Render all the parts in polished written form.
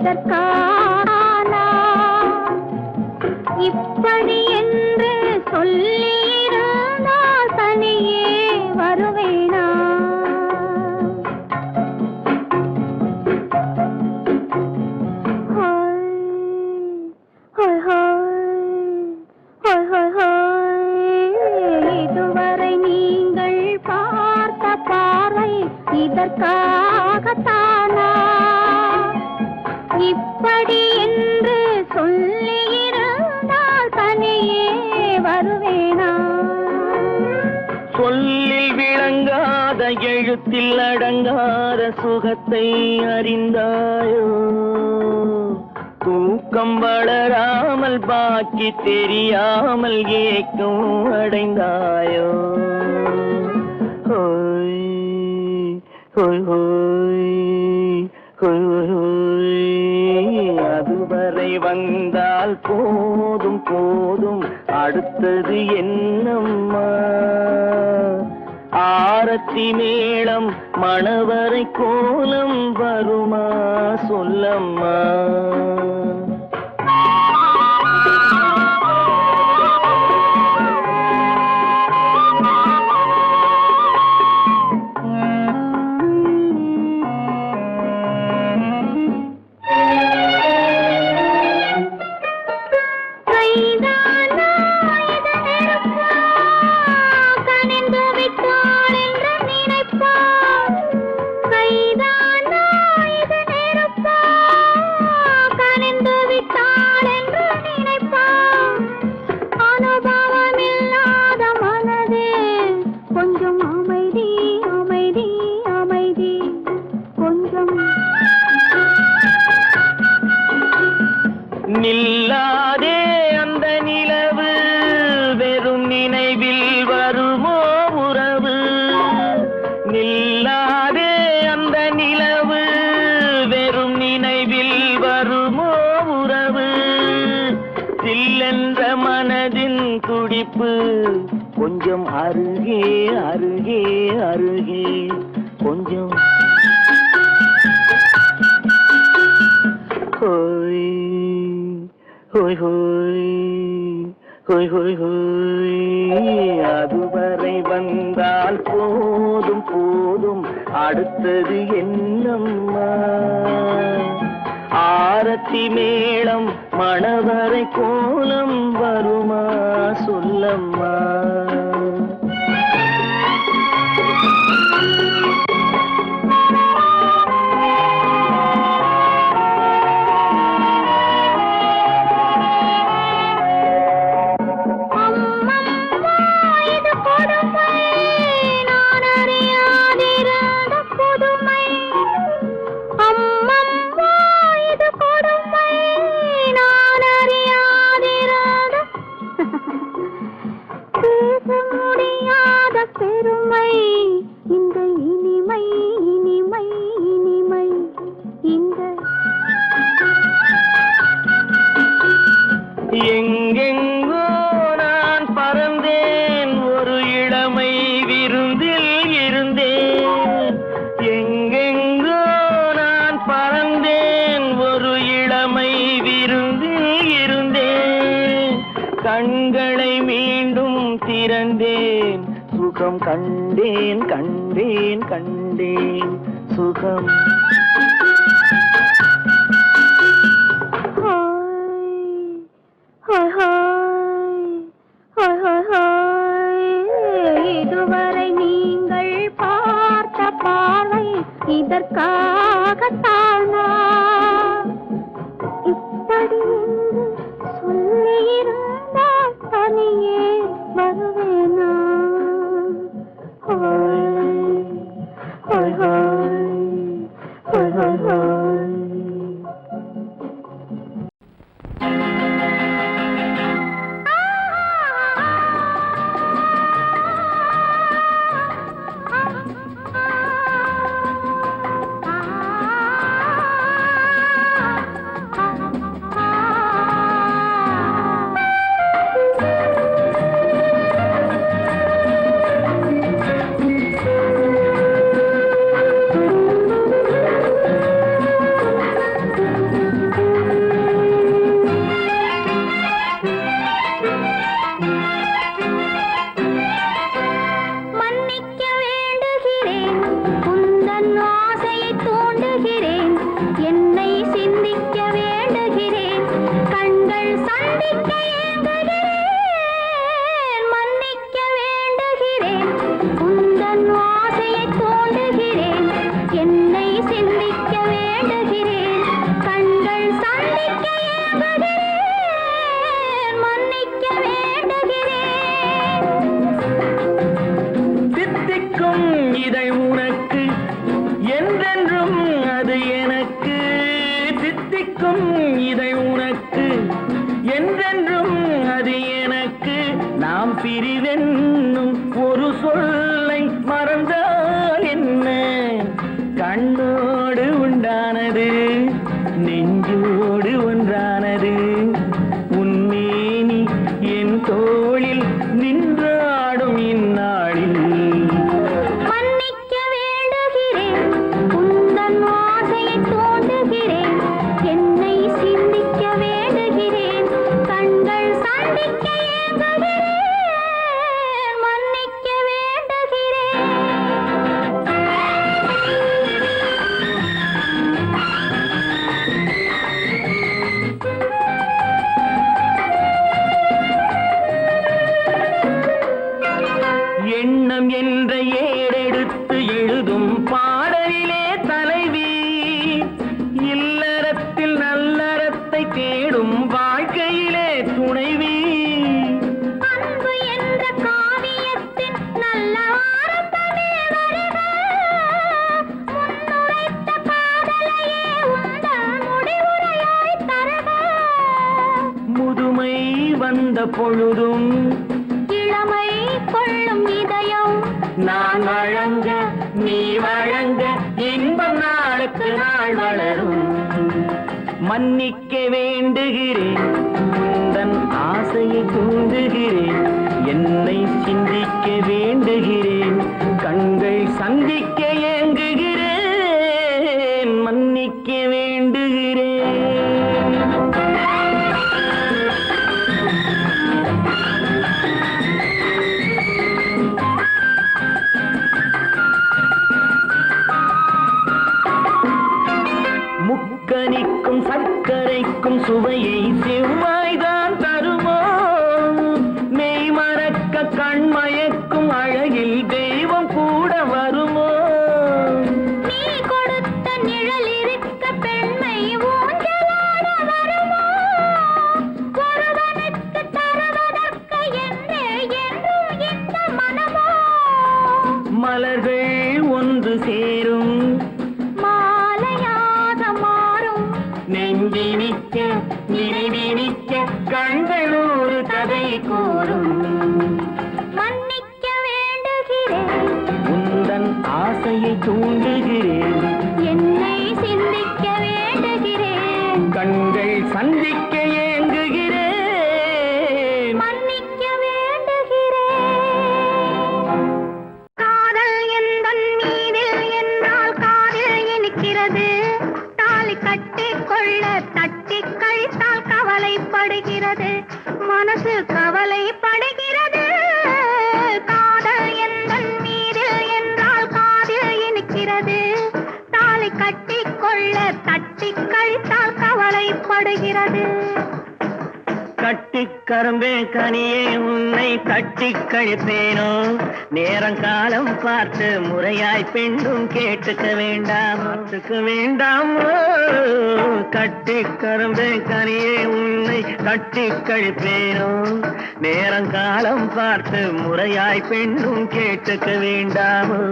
இதற்கானா இப்படி என்று சொல்லியிருந்தால் தனியே வருவேனா? இதுவரை நீங்கள் பார்த்த பார்வை இதற்காகத்தானா இப்படி என்று சொல்லியிருந்தால் தனியே வருவேனா? சொல்லில் விளங்காத எழுத்தில் அடங்காத சுகத்தை அறிந்தாயோ? தூக்கம் வளராமல் பாக்கி தெரியாமல் ஏக்கம் அடைந்தாயோ? ஹோய் ஹோய் ஹோய் ஹோய் ஹோய். அதுவரை வந்தால் போதும் போதும், அடுத்தது என்னம்மா? ஆரத்தி மேளம் மணவரை கோலம் வருமா சொல்லம்மா? நில்லாதே அந்த நிலவு, வெறும் நினைவில் வருமோ உறவு? நில்லாதே அந்த நிலவு, வெறும் நினைவில் வருமோ உறவு? சில்லென்ற மனதின் துடிப்பு கொஞ்சம் அருகே அருகே அருகே கொஞ்சம். ஹோய் ஹோய் ஹோய் ஹோய் ஹோய் ஹோய். அதுவரை வந்தால் போதும் போதும், அடுத்தது என்னம்மா? ஆரத்தி மேளம் மணவரை கோலம் வருமா சொல்லம்மா? பெருமை இந்த இனிமை இனிமை இனிமை இந்த எங்கெங்கோ நான் பறந்தேன், ஒரு இளமை விருந்தில் இருந்தேன். எங்கெங்கோ நான் பறந்தேன், ஒரு இளமை விருந்தில் இருந்தேன். கண்களை மீண்டும் திறந்தேன், சுகம் கண்டேன் கண்டேன் கண்டேன் சுகம். இதுவரை நீங்கள் பார்த்த பார்வை இதற்காகத்தானா இப்படி சொல்லியிருந்தால் தனியே வருவேனா? உந்தன் ஆசையை தூண்டுகிறேன், என்னை சிந்திக்க வேண்டுகிறேன், கண்கள் சந்திக்க ஏங்குகிறேன், மன்னிக்க வேண்டுகிறேன். தித்திக்கும் இதை உனக்கு, என்றென்றும் அது எனக்கு. தித்திக்கும் இதை உனக்கு, என்றென்றும் அது எனக்கு. நாம் பிரிவென்னும் ஒரு சொல்லை மறந்தால் என்ன? கண்ணோடு உண்டானது நெஞ்சோடு ஒன்றானது. உன்மேனி என் தோளில் நின்றாடும் இந்நாளில் மன்னிக்க வேண்டுகிறேன், உந்தன் ஆசையை தூண்டுகிறேன், என்னை சிந்திக்க வேண்டுகிறேன், கண்கள் சந்திக்க ஏங்குகிறேன், மன்னிக்க வேண்டுகிறேன். எண்ணம் என்ற ஏடெடுத்து எழுதும் பாடலிலே தலைவி, இல்லறத்தில் நல்லறத்தை தேடும் வாழ்க்கையிலே துணைவி. அன்பு என்ற காவியத்தின் நல்ல ஆரம்பமே வருக, முன்னுரைத்த காதலையே உந்தன் முடிவுரையாய் தருக. முதுமை வந்த பொழுதும் இளமை கொள்ளும் இதயம் நான் வழங்க நீ வழங்க இன்பம் நாளுக்கு நாள் வளரும். மன்னிக்க வேண்டுகிறேன், உந்தன் ஆசையை தூண்டுகிறேன், என்னை சிந்திக்க வேண்டுகிறேன், கண்கள் சந்திக்க ஏங்குகிறேன், மன்னிக்க வேண்டுகிறேன். முக்கனிக்கும் சர்க்கரைக்கும் சுவையை செவ்வாய்தான் தருமோ? மெய் மறக்க கண்மயக்கும் அழகில் தெய்வம் கூட வருமோ? நீ கொடுத்த நிழல் இருக்க பெண்மை ஊஞ்சலாட வருமோ? ஒருவனுக்கு தருவதற்கு என்னே என்றும் இந்த மனமோ? மலர்கள் ஒன்று சேரும் மாலையாக மாறும் நெஞ்சினிக்க நினைவினிக்க கண்கள் ஒரு கதை கூறும். மன்னிக்க வேண்டுகிறேன், உந்தன் ஆசையை தூண்டுகிறேன், என்னை சிந்திக்க வேண்டுகிறேன், கண்கள் சந்திக்க ஏங்குகிறேன், மன்னிக்க வேண்டுகிறேன். காதல் எந்தன் மீதில் என்னால் காதில் இனிக்கிறது, தாலி கட்டிக் கொள்ள தட்டி கழித்தால் கவலைப்படுகிறது, மனசு கவலைப்படுகிறது. காதல் எந்தன் மீதில் என்றால் காதில் இனிக்கிறது, தாலி கட்டிக் கொள்ள தட்டி கழித்தால் கவலைப்படுகிறது. கட்டிக் கரும்பே கனியே உன்னை தட்டிக் கழிப்பேனோ? நேரங்காலம் பார்த்து முறையாய் பெண்ணும் கேட்டுக்க வேண்டாமோ? கட்டிக் கரும்பே கனியே உன்னை தட்டிக் கழிப்பேனோ? நேரங்காலம் பார்த்து முறையாய் பெண்ணும் கேட்டுக்க வேண்டாமோ?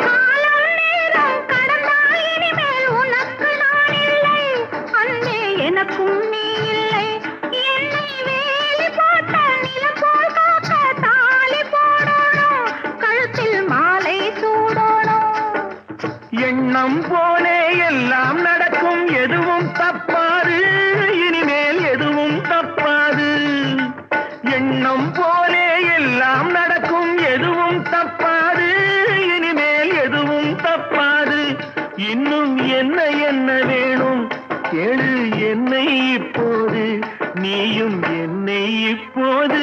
காலம் நேரம் கடந்தால் இனிமேல் உனக்கு நான் இல்லை, வேணும். கேளு என்னை இப்போது, நீயும் என்னை இப்போது.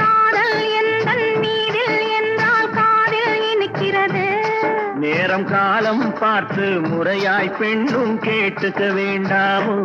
காதல் எந்தன் மீதில் என்றால் காதில் இனிக்கிறது. நேரம் காலம் பார்த்து முறையாய் பெண்ணும் கேட்டுக்க வேண்டாமோ?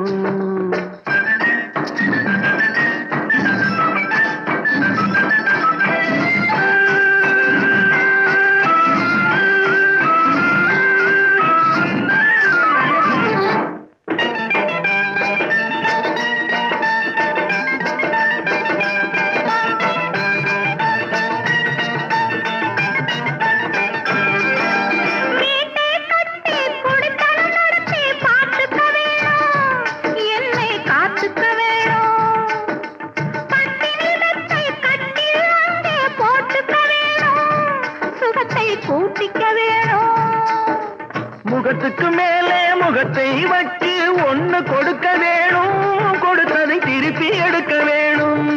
முகத்துக்கு மேலே முகத்தை வச்சு ஒண்ணு கொடுக்க வேணும், கொடுத்ததை திருப்பி எடுக்க வேணும்.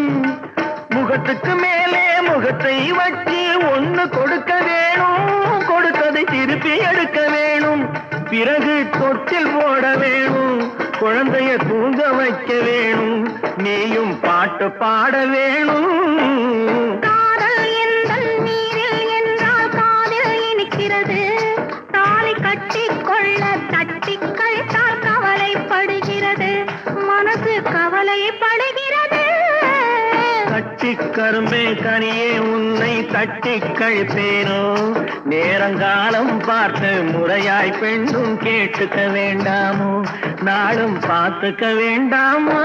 முகத்துக்கு மேலே முகத்தை வச்சு ஒண்ணு கொடுக்க வேணும், கொடுத்ததை திருப்பி எடுக்க வேணும். பிறகு தொட்டில் போட வேணும், குழந்தைய தூங்க வைக்க வேணும், நீயும் பாட்டு பாட வேணும். காதல் எந்தன் மீதில் என்றால் காதில் இனிக்கிறது. தாலி கட்டிக்கொள்ள தட்டி கழித்தால் கவலைப்படுகிறது, மனசு கவலைப்படுகிறது. கட்டி கரும்பே கனியே உன்னை தட்டி கழிப்பேனோ? நேரங்காலம் பார்த்து முறையாய் பெண்ணும் கேட்டுக்க வேண்டாமோ? நாளும் பார்த்துக்க வேண்டாமோ?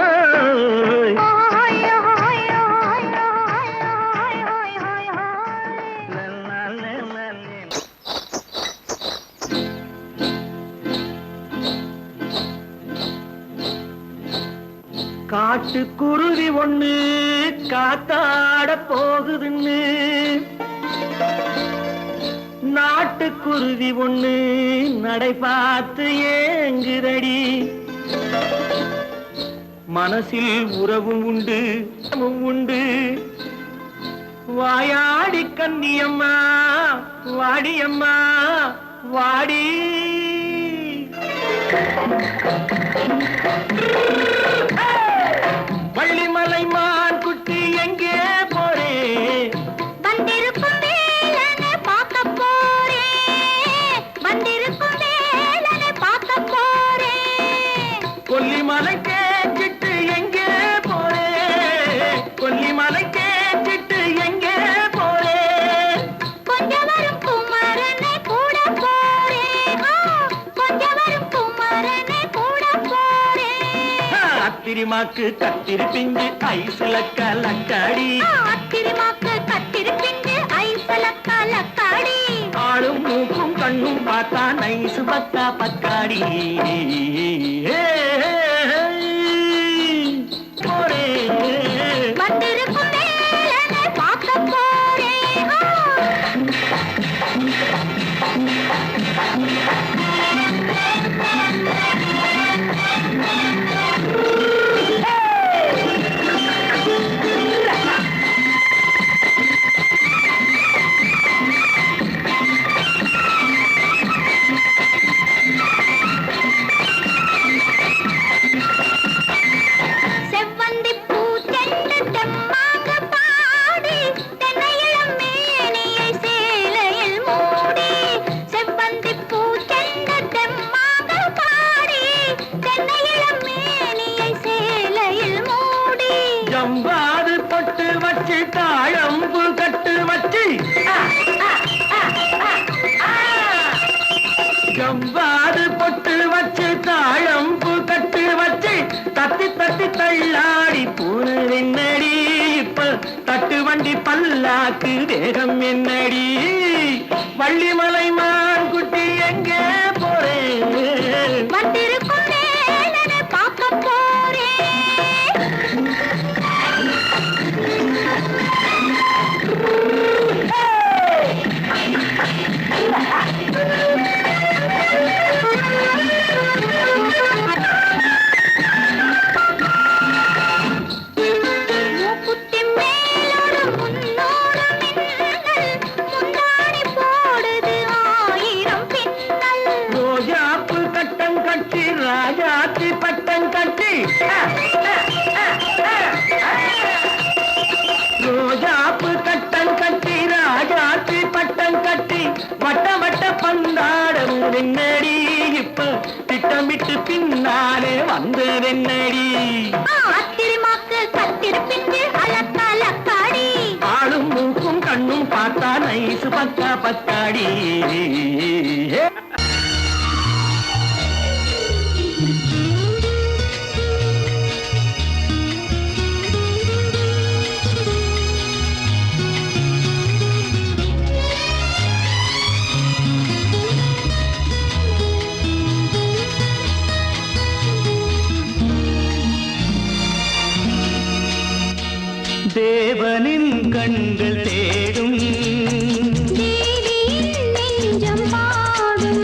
காட்டுக்குருவி ஒண்ணு காத்தாட போகுதுன்னு, நாட்டுக்குருவி ஒண்ணு நடை பார்த்து ஏங்குதடி. மனசில் உறவும் உண்டு உண்டு, வாயாடி கன்னியம்மா வாடியம்மா வாடி. வள்ளிமலை மான் குட்டி எங்கே போறே? வந்திருக்கும் வேலனை பார்க்க போறேன், வந்திருக்கும் வேலனை பார்க்க போறேன். கொல்லிமலை கேச்சிட்டு எங்கே போறே? கொல்லிமலை கேச்சிட்டு எங்கே போறே? கொஞ்சம் வரும் குமரனை கூட போறேன், கொஞ்சம் வரும் குமரனை கூட போறேன். அத்திரிமாக்கு கத்திரி பிஞ்சு ஐசுல கலக்காடி, அத்திரிமாக்கு கத்திரி பிஞ்சு ஐசல கலக்காடி. ஆளும் மூக்கும் கண்ணும் பார்த்தா நைசு பத்தா பக்காடி. போரே வந்திருக்கும் வேலனை பார்க்க போறேன். செவ்வந்தி பூ செண்டு தெம்மாக பாடி, தென்னையிளம் மேனியை சேலையில் மூடி. செவ்வந்தி பூ செண்டு தெம்மாக பாடி, தென்னையிளம் மேனியை சேலையில் மூடி. ஜம்பாது பொட்டு வச்சு தாழம்பு கட்டு வச்சு, ஜம்பாது பொட்டு வச்சு தாழம்பு கட்டு வச்சு, தத்தி தத்தி தள்ளாடி பூனு என்னடி. இப்ப தட்டு வண்டி பல்லாக்கு வேகம் என்னடி? வள்ளிமலை மான் குட்டி எங்கே போறேன்? வந்திருக்கும் வேலனை பார்க்க போறேன். மூக்குத்தி மேலோடு முன்னோடு மின்னல், முந்தாணி போடுது கட்டி ரோஜாப்பு கட்டம் கட்டி ராஜாத்தி பட்டம் கட்டி வட்ட வட்ட பந்தாடம் வெண்ணடி இப்ப திட்டமிட்டு பின்னாலே வந்து வெண்ணடி ஆத்திரமாக்கு கத்திருப்பிட்டு அலக்காடி ஆளும் மூக்கும் கண்ணும் பார்த்தா நைசு பக்கா பத்தாடி தேவனின் கண்கள் தேடும் நெஞ்சம் பாடும்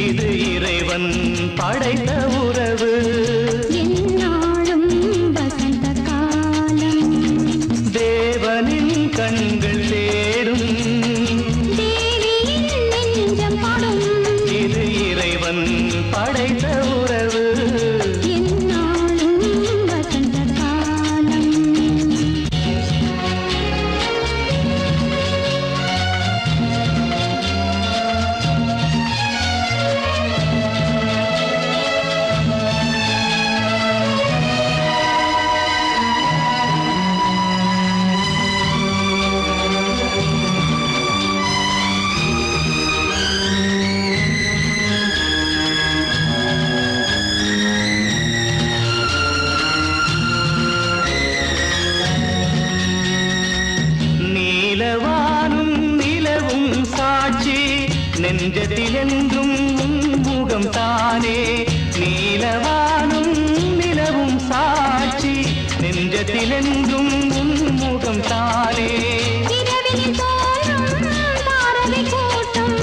இது இறைவன் படைத்த உறவு என்னாலும் வசந்த காலம் தேவனின் கண்கள் தேடும் தேவியின் நெஞ்சம் பாடும் இது இறைவன் படைத்த உறவு என்னாலும் வசந்த காலம் நீலவானும் நிலவும் சாட்சி நெஞ்சத்தில் என்றும் முகம் தானே நீலவானும் நிலவும் சாட்சி நெஞ்சத்தில் என்றும் முகம் தானே இரவினில் தோன்றும் தாரகை கூட்டம்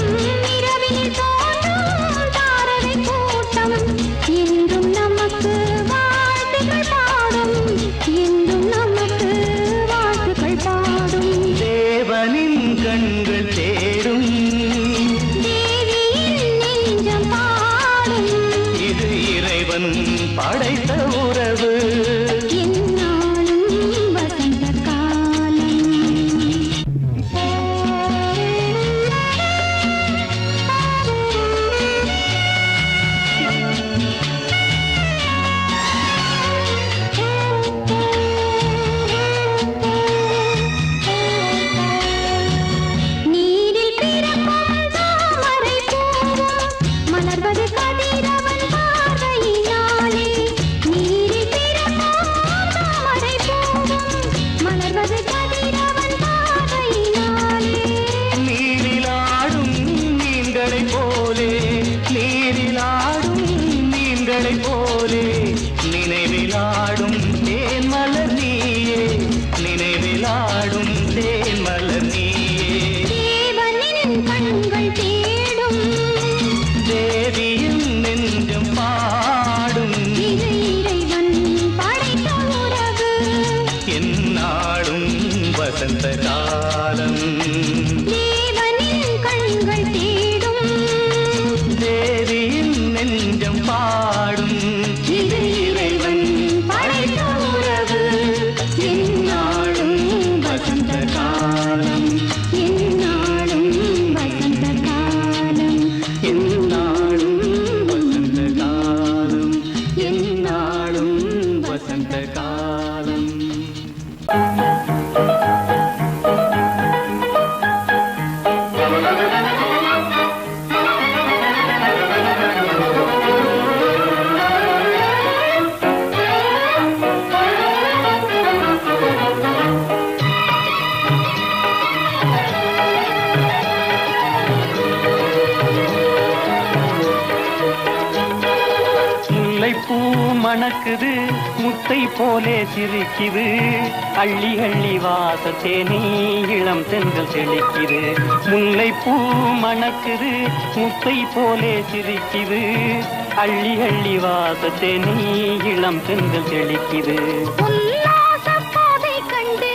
இரவினில் தோன்றும் தாரகை கூட்டம் என்றும் நமக்கு வாழ்த்துக்கள் பாடும் என்றும் நமக்கு வாழ்த்துக்கள் பாடும் தேவனின் கண்கள் தேடும் தேவியின் நெஞ்சம் பாடும் இது இறைவன் படைத்த உறவு என்னாலும் வசந்த காலம் நீரில் பிறக்கும் தாமரை பூவும் மலர்வது கதிரவன் பார்வையினாலே நீரில் பிறக்கும் தாமரை பூவும் மலர்வது கதிரவன் பார்வையினாலே நீரிலாடும் மீன்களைப் போலே நீரிலாடும் மீன்களைப் போலே நினைவிலாடும் தேன்மலர் நீயே நினைவிலாடும் தேன்மலர் நீயே தேவனின் கண்கள் தேடும் தேவியின் நெஞ்சம் பாடும் இது இறைவன் படைத்த உறவு என்னாடும் வசந்த காலம் தேவனின் கண்கள் தேடும் தேவியின் நெஞ்சம் பாடும் இது இறைவன் படைத்த உறவு என்னாலும் வசந்த காலம் என்னாலும் வசந்த காலம் என்னாலும் வசந்த காலம் என்னாலும் வசந்த காலம் முல்லைப்பூ மணக்குது முத்தை போலே சிரிக்குது அள்ளி அள்ளி வாசத்தேனி இளம் தென்றல் செழிக்குது முல்லைப்பூ மணக்குது முத்தை போலே சிரிக்குது அள்ளி அள்ளி வாசத்தேனி இளம் தென்றல் செழிக்குது உல்லாச பாதை கண்டு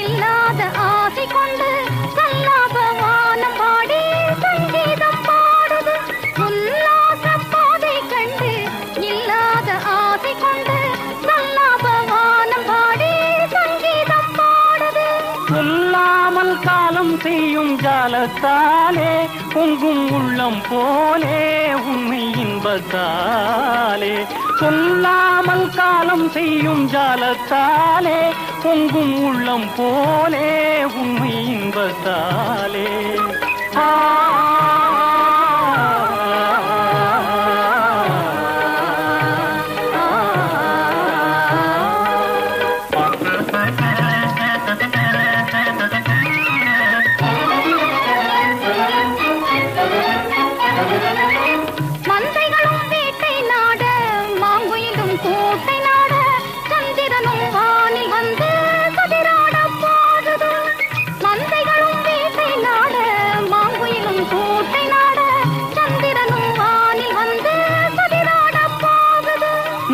இல்லாத ஆசை கொண்டு சல்லாப வானம் பாடி சங்கீதம் பாடுது உல்லாச பாதை கண்டு இல்லாத ஆசை கொண்டு ஜாலத்தாலே பொங்கும் உள்ளம் போலே உண்மை இன்பத்தாலே சொல்லாமல் காலம் செய்யும் ஜாலத்தாலே பொங்கும் உள்ளம் போலே உண்மை இன்பத்தாலே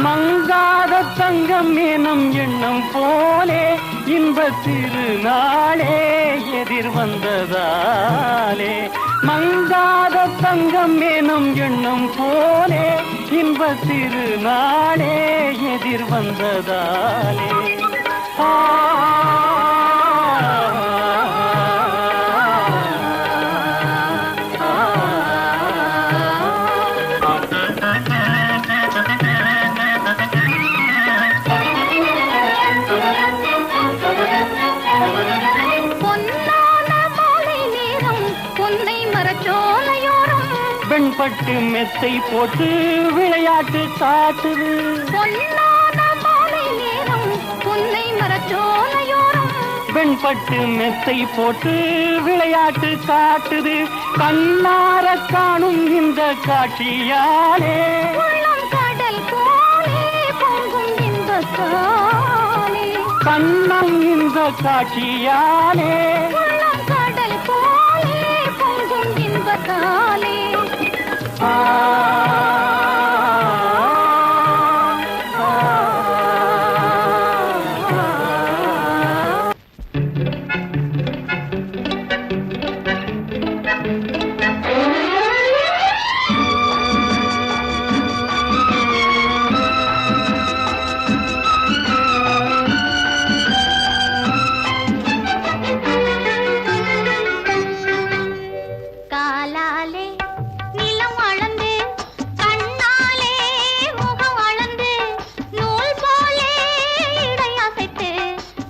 மங்காத தங்கம் எனும் எண்ணம் போலே இன்பத் திருநாளே எதிர் வந்ததாலே மங்காத தங்கம் எனும் எண்ணம் போலே இன்பத் திருநாளே எதிர் வந்ததாலே வெண்பட்டு மெத்தை போட்டு விளையாட்டு காட்டுது வெண்பட்டு மெத்தை போட்டு விளையாட்டு காட்டுது கண்ணார காணும் இந்த காட்சியாலே கடல் போலே பொங்கும் இன்பத்தாலே கண்ணம் இந்த காட்சியாலே கடல் போலே பொங்கும் இன்பத்தாலே காலாலே நிலம் அளந்து கண்ணாலே முகம் அளந்து நூல் போலே இடையசைத்து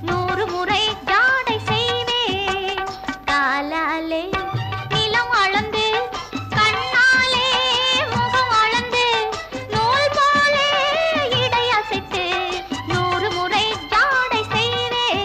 100 முறை ஜாடை செய்வேன் காலாலே நிலம் அளந்து கண்ணாலே முகம் அளந்து நூல் போலே இடையசைத்து 100 முறை ஜாடை செய்வேன்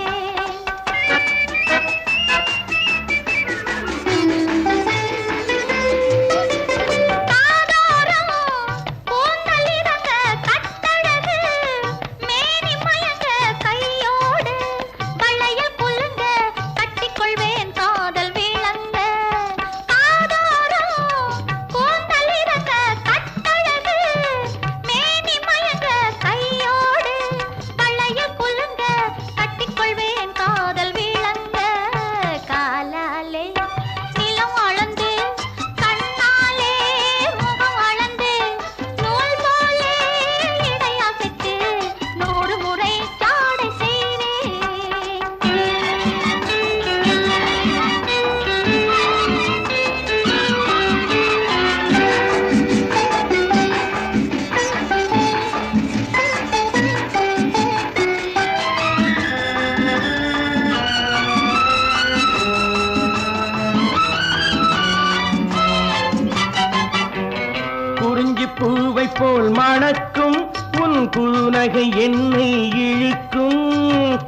பூவை போல் மணக்கும் உன் குறுநகை என்னை இழுக்கும்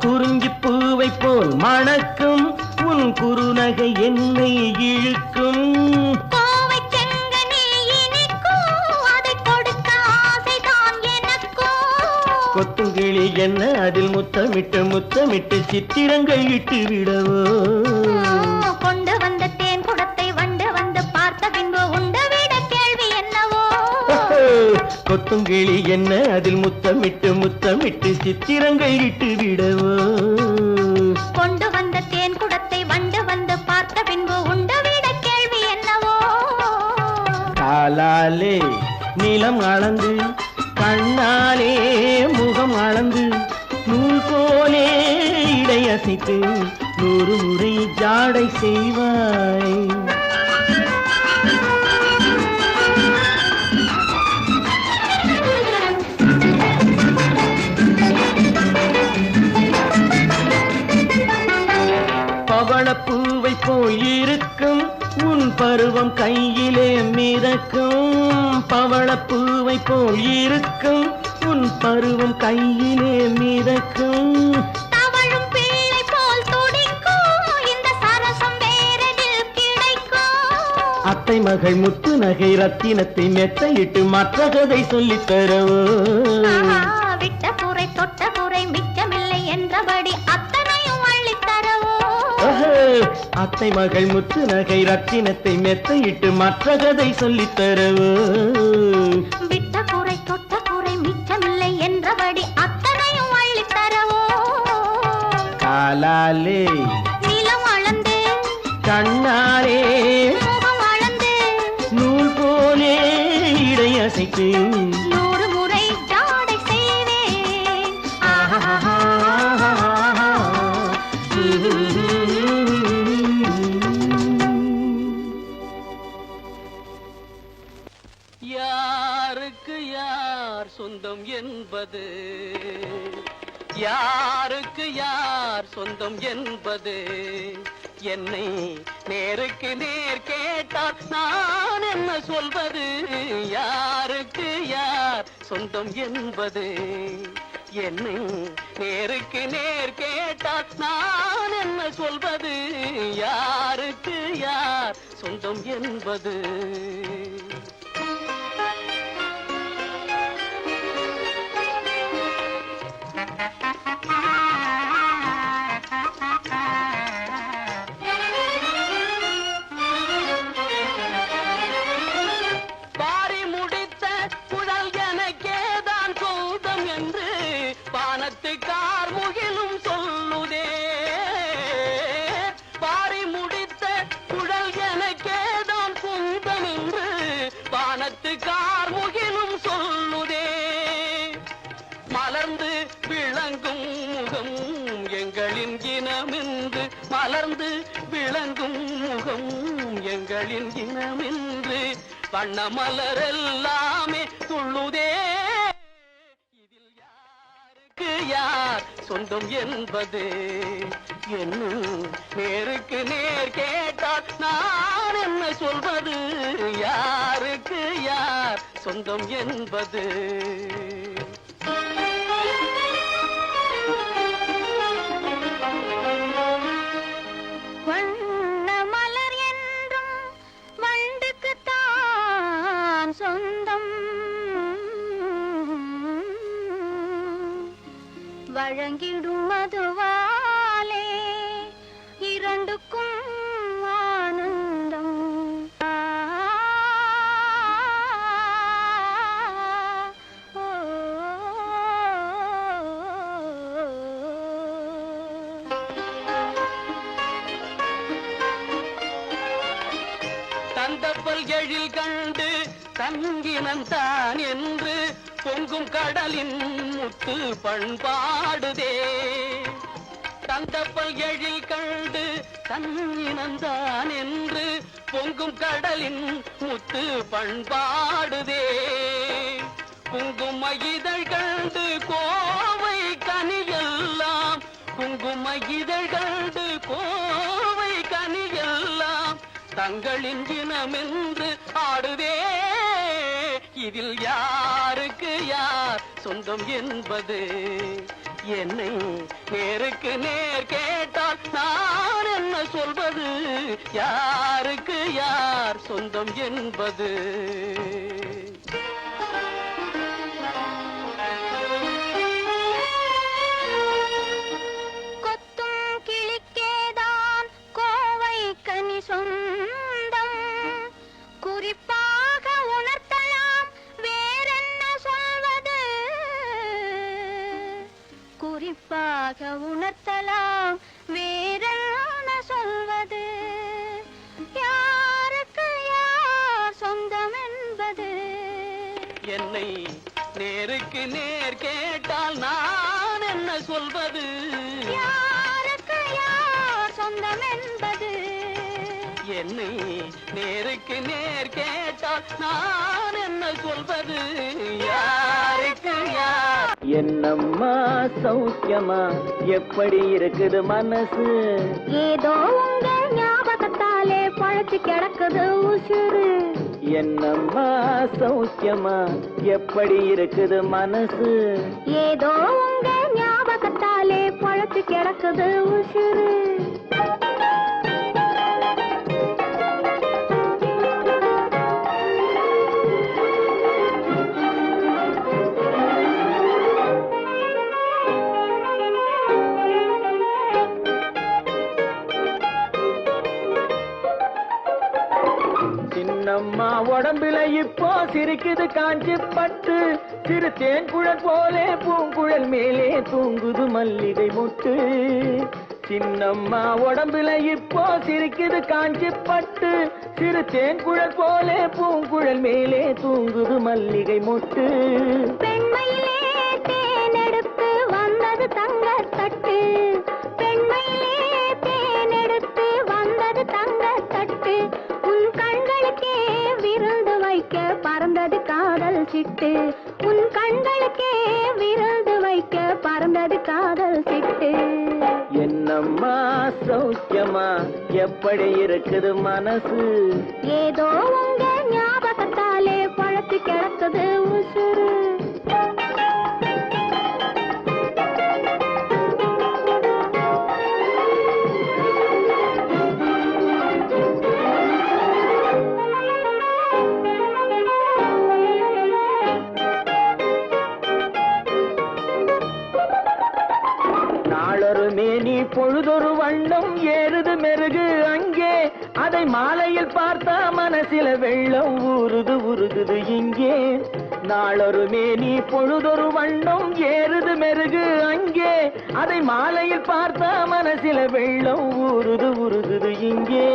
குறிஞ்சி பூவை போல் மணக்கும் உன் குறுநகை என்னை இழுக்கும் கொத்துங்கிளி என்ன அதில் முத்தமிட்டு முத்தமிட்டு சித்திரங்கள் இட்டு விடவோ கொண்டு வந்த தேன் குடத்தை வண்டு வந்து பார்த்த பின்பு உண்டவிட கேள்வி என்னவோ கொத்துங்கிளி என்ன அதில் முத்தமிட்டு முத்தமிட்டு சித்திரங்கள் இட்டு விடவோ கொண்டு வந்த தேன் குடத்தை வண்டு வந்து பார்த்த பின்பு உண்டவிட கேள்வி என்னவோ காலாலே நிலம் அளந்து கண்ணாலே முகம் அளந்து நூல் போலே இடையசைத்து 100 முறை ஜாடை செய்வாய். பவளப்பூவை போல் இருக்கும் உன் பருவம் கையிலே மிதக்கும். பவளப்பூவை போல் இருக்கும் உன் பருவம் கையிலே மிதக்கும். தவழும் பிள்ளை போல் துடிக்கும் இந்த சரசம் வேறெதில் கிடைக்கும். அத்தை மகள் முத்து நகை ரத்தினத்தை மெத்தையிட்டு மற்ற கதை சொல்லித் தரவோ. விட்ட குறை தொட்ட குறை மிச்சமில்லை என்றபடி அத்தனையும் அள்ளித் தரவோ. அத்தை மகள் முத்து நகை ரத்தினத்தை மெத்தையிட்டு மற்ற கதை சொல்லித் தரவோ. விட்ட குறை தொட்ட குறை மிச்சமில்லை என்றபடி அத்தனையும் அள்ளித் தரவோ. காலாலே நிலம் அளந்து கண்ணாலே முகம் அளந்து நூல் போலே இடையசைத்து 100 முறை ஜாடை செய்வேன். யாருக்கு யார் சொந்தம் என்பது, யாருக்கு யார் சொந்தம் என்பது, என்னை நேருக்கு நேர் கேட்டால் நான் என்ன சொல்வது. யாருக்கு யார் சொந்தம் என்பது, என்னை நேருக்கு நேர் கேட்டால் நான் என்ன சொல்வது. யாருக்கு யார் சொந்தம் என்பது. பாரி முடித்த குழல் எனக்கேதான் சொந்தம் என்று பானத்து கார்முகிலும் சொல்லுதே. பாரி முடித்த குழல் எனக்கேதான் சொந்தம் என்று பானத்து கார்முகிலும் சொல்லுதே. மலர்ந்து விளங்கும் முகம் எங்களின் இனமென்று, மலர்ந்து விளங்கும் முகம் எங்களின் இனமென்று வண்ண மலரெல்லாமே துள்ளுதே. இதில் யாருக்கு யார் சொந்தம் என்பது, என்னும் நேருக்கு நேர் கேட்டால் நான் என்ன சொல்வது. யாருக்கு யார் சொந்தம் என்பது. வண்ண மலர் என்றும் வண்டுக்குத்தான் சொந்தம். வழங்கிடும் மதுவாலே இரண்டுக்கும் ஆனந்தம். தந்தப்பல் எழில் கண்டு தங்கினந்தான் என்று பொங்கும் கடலின் முத்து பண்பாடுதே. தந்தப்பல் எழில் கண்டு தங்கினந்தான் என்று பொங்கும் கடலின் முத்து பண்பாடுதே. குங்கும இதழ் கண்டு கோவை கனியெல்லாம், குங்கும இதழ் கண்டு கோவை கனியெல்லாம் தங்களின் இனமென்று ஆடுதே. இதில் யாருக்கு யார் சொந்தம் என்பது, என்னை நேருக்கு நேர் கேட்டால் நான் என்ன சொல்வது. யாருக்கு யார் சொந்தம் என்பது. கொத்தும் கிளிக்கேதான் கோவை கனி சொந்தம். குறிப்பாக உணர்த்தலாம் வேறென்ன சொல்வது. குறிப்பாக உணர்த்தலாம் வேறென்ன சொல்வது. யாருக்கு யார் சொந்தம் என்பது, என்னை நேருக்கு நேர் கேட்டால் நான் என்ன சொல்வது. யாருக்கு யார் என்னை நேருக்கு நேர் கேட்டால் நான் என்ன சொல்வது யாருக்கு யார்? என்னம்மா சௌக்கியமா எப்படி இருக்குது மனசு? ஏதோ உங்க ஞாபகத்தாலே பழச்சு கிடக்குது உசுறு. என்னம்மா சௌக்கியமா எப்படி இருக்குது மனசு? ஏதோ உங்க ஞாபகத்தாலே பழச்சு கிடக்குது உசுறு. சின்னம்மா உடம்புல இப்போ சிரிக்குது காஞ்சி பட்டு, சிறு தேன் குழல் போலே பூங்குழல் மேலே தூங்குது மல்லிகை மொட்டு. சின்னம்மா உடம்புல இப்போ சிரிக்குது காஞ்சி பட்டு, சிறு தேன் குழல் போலே பூங்குழல் மேலே தூங்குது மல்லிகை மொட்டு. பெண்மையிலே தேனெடுத்து வந்தது தங்க தட்டு, பெண்மையிலே தேனெடுத்து வந்தது தங்க தட்டு. உன் கண்களுக்கே விருந்து வைக்க பறந்தது காதல் சிட்டு, உன் கண்களுக்கே விருந்து வைக்க பறந்தது காதல் சிட்டு. என்னம்மா சௌக்கியமா எப்படி இருக்குது மனசு? ஏதோ உங்க ஞாபகத்தாலே பழத்து கிடக்குது உசுறு. நாளொரு மேனி பொழுதொரு வண்ணம் ஏறுது மெருகு அங்கே, அதை மாலையில் பார்த்தா மனசில வெள்ளம் ஊறுது உருகுது இங்கே. நாளொரு மேனி பொழுதொரு வண்ணம் ஏறுது மெருகு அங்கே, அதை மாலையில் பார்த்தா மனசில வெள்ளம் ஊறுது உருகுது இங்கே.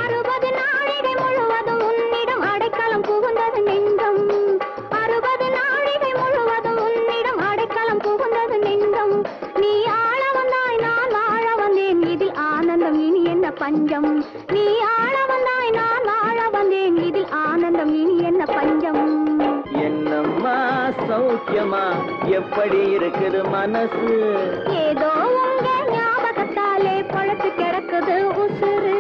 60 நாழிகை முழுவதும் உன்னிடம் அடைக்கலம் புகுந்தது நெஞ்சம், 60 நாழிகை முழுவதும் உன்னிடம் அடைக்கலம் புகுந்தது நெஞ்சம். நீ ஆள வந்தாய் நான் வாழ வந்தேன் இதில் ஆனந்தம் இனி என்ன பஞ்சம், நீ ஆள வந்தாய் நான் வாழ வந்தேன் இதில் ஆனந்தம் இனி என்ன பஞ்சம். என்னம்மா சௌக்கியமா எப்படி இருக்குது மனசு? ஏதோ உங்க ஞாபகத்தாலே பழத்து கிடக்குது உசுறு.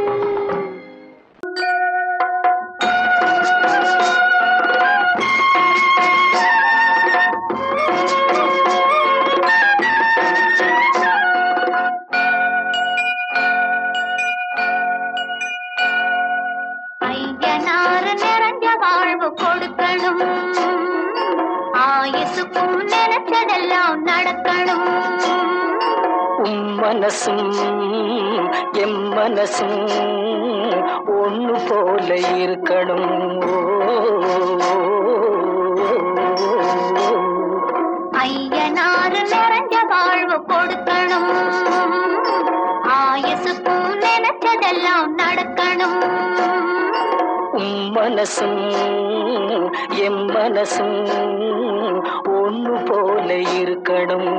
ஐயனாறு நிறைஞ்ச வாழ்வு கொடுக்கணும், ஆயுசுக்கும் நினைச்சதெல்லாம் நடக்கணும். மனசும் எம் மனசும் ஒண்ணு போல இருக்கணும். ஐயனாறு நிறைஞ்ச வாழ்வு கொடுக்கணும், ஆயுசுக்கும் நினைச்சதெல்லாம் நடக்கணும். மனசும் எம் மனசும் ஒண்ணு போல இருக்கணும்.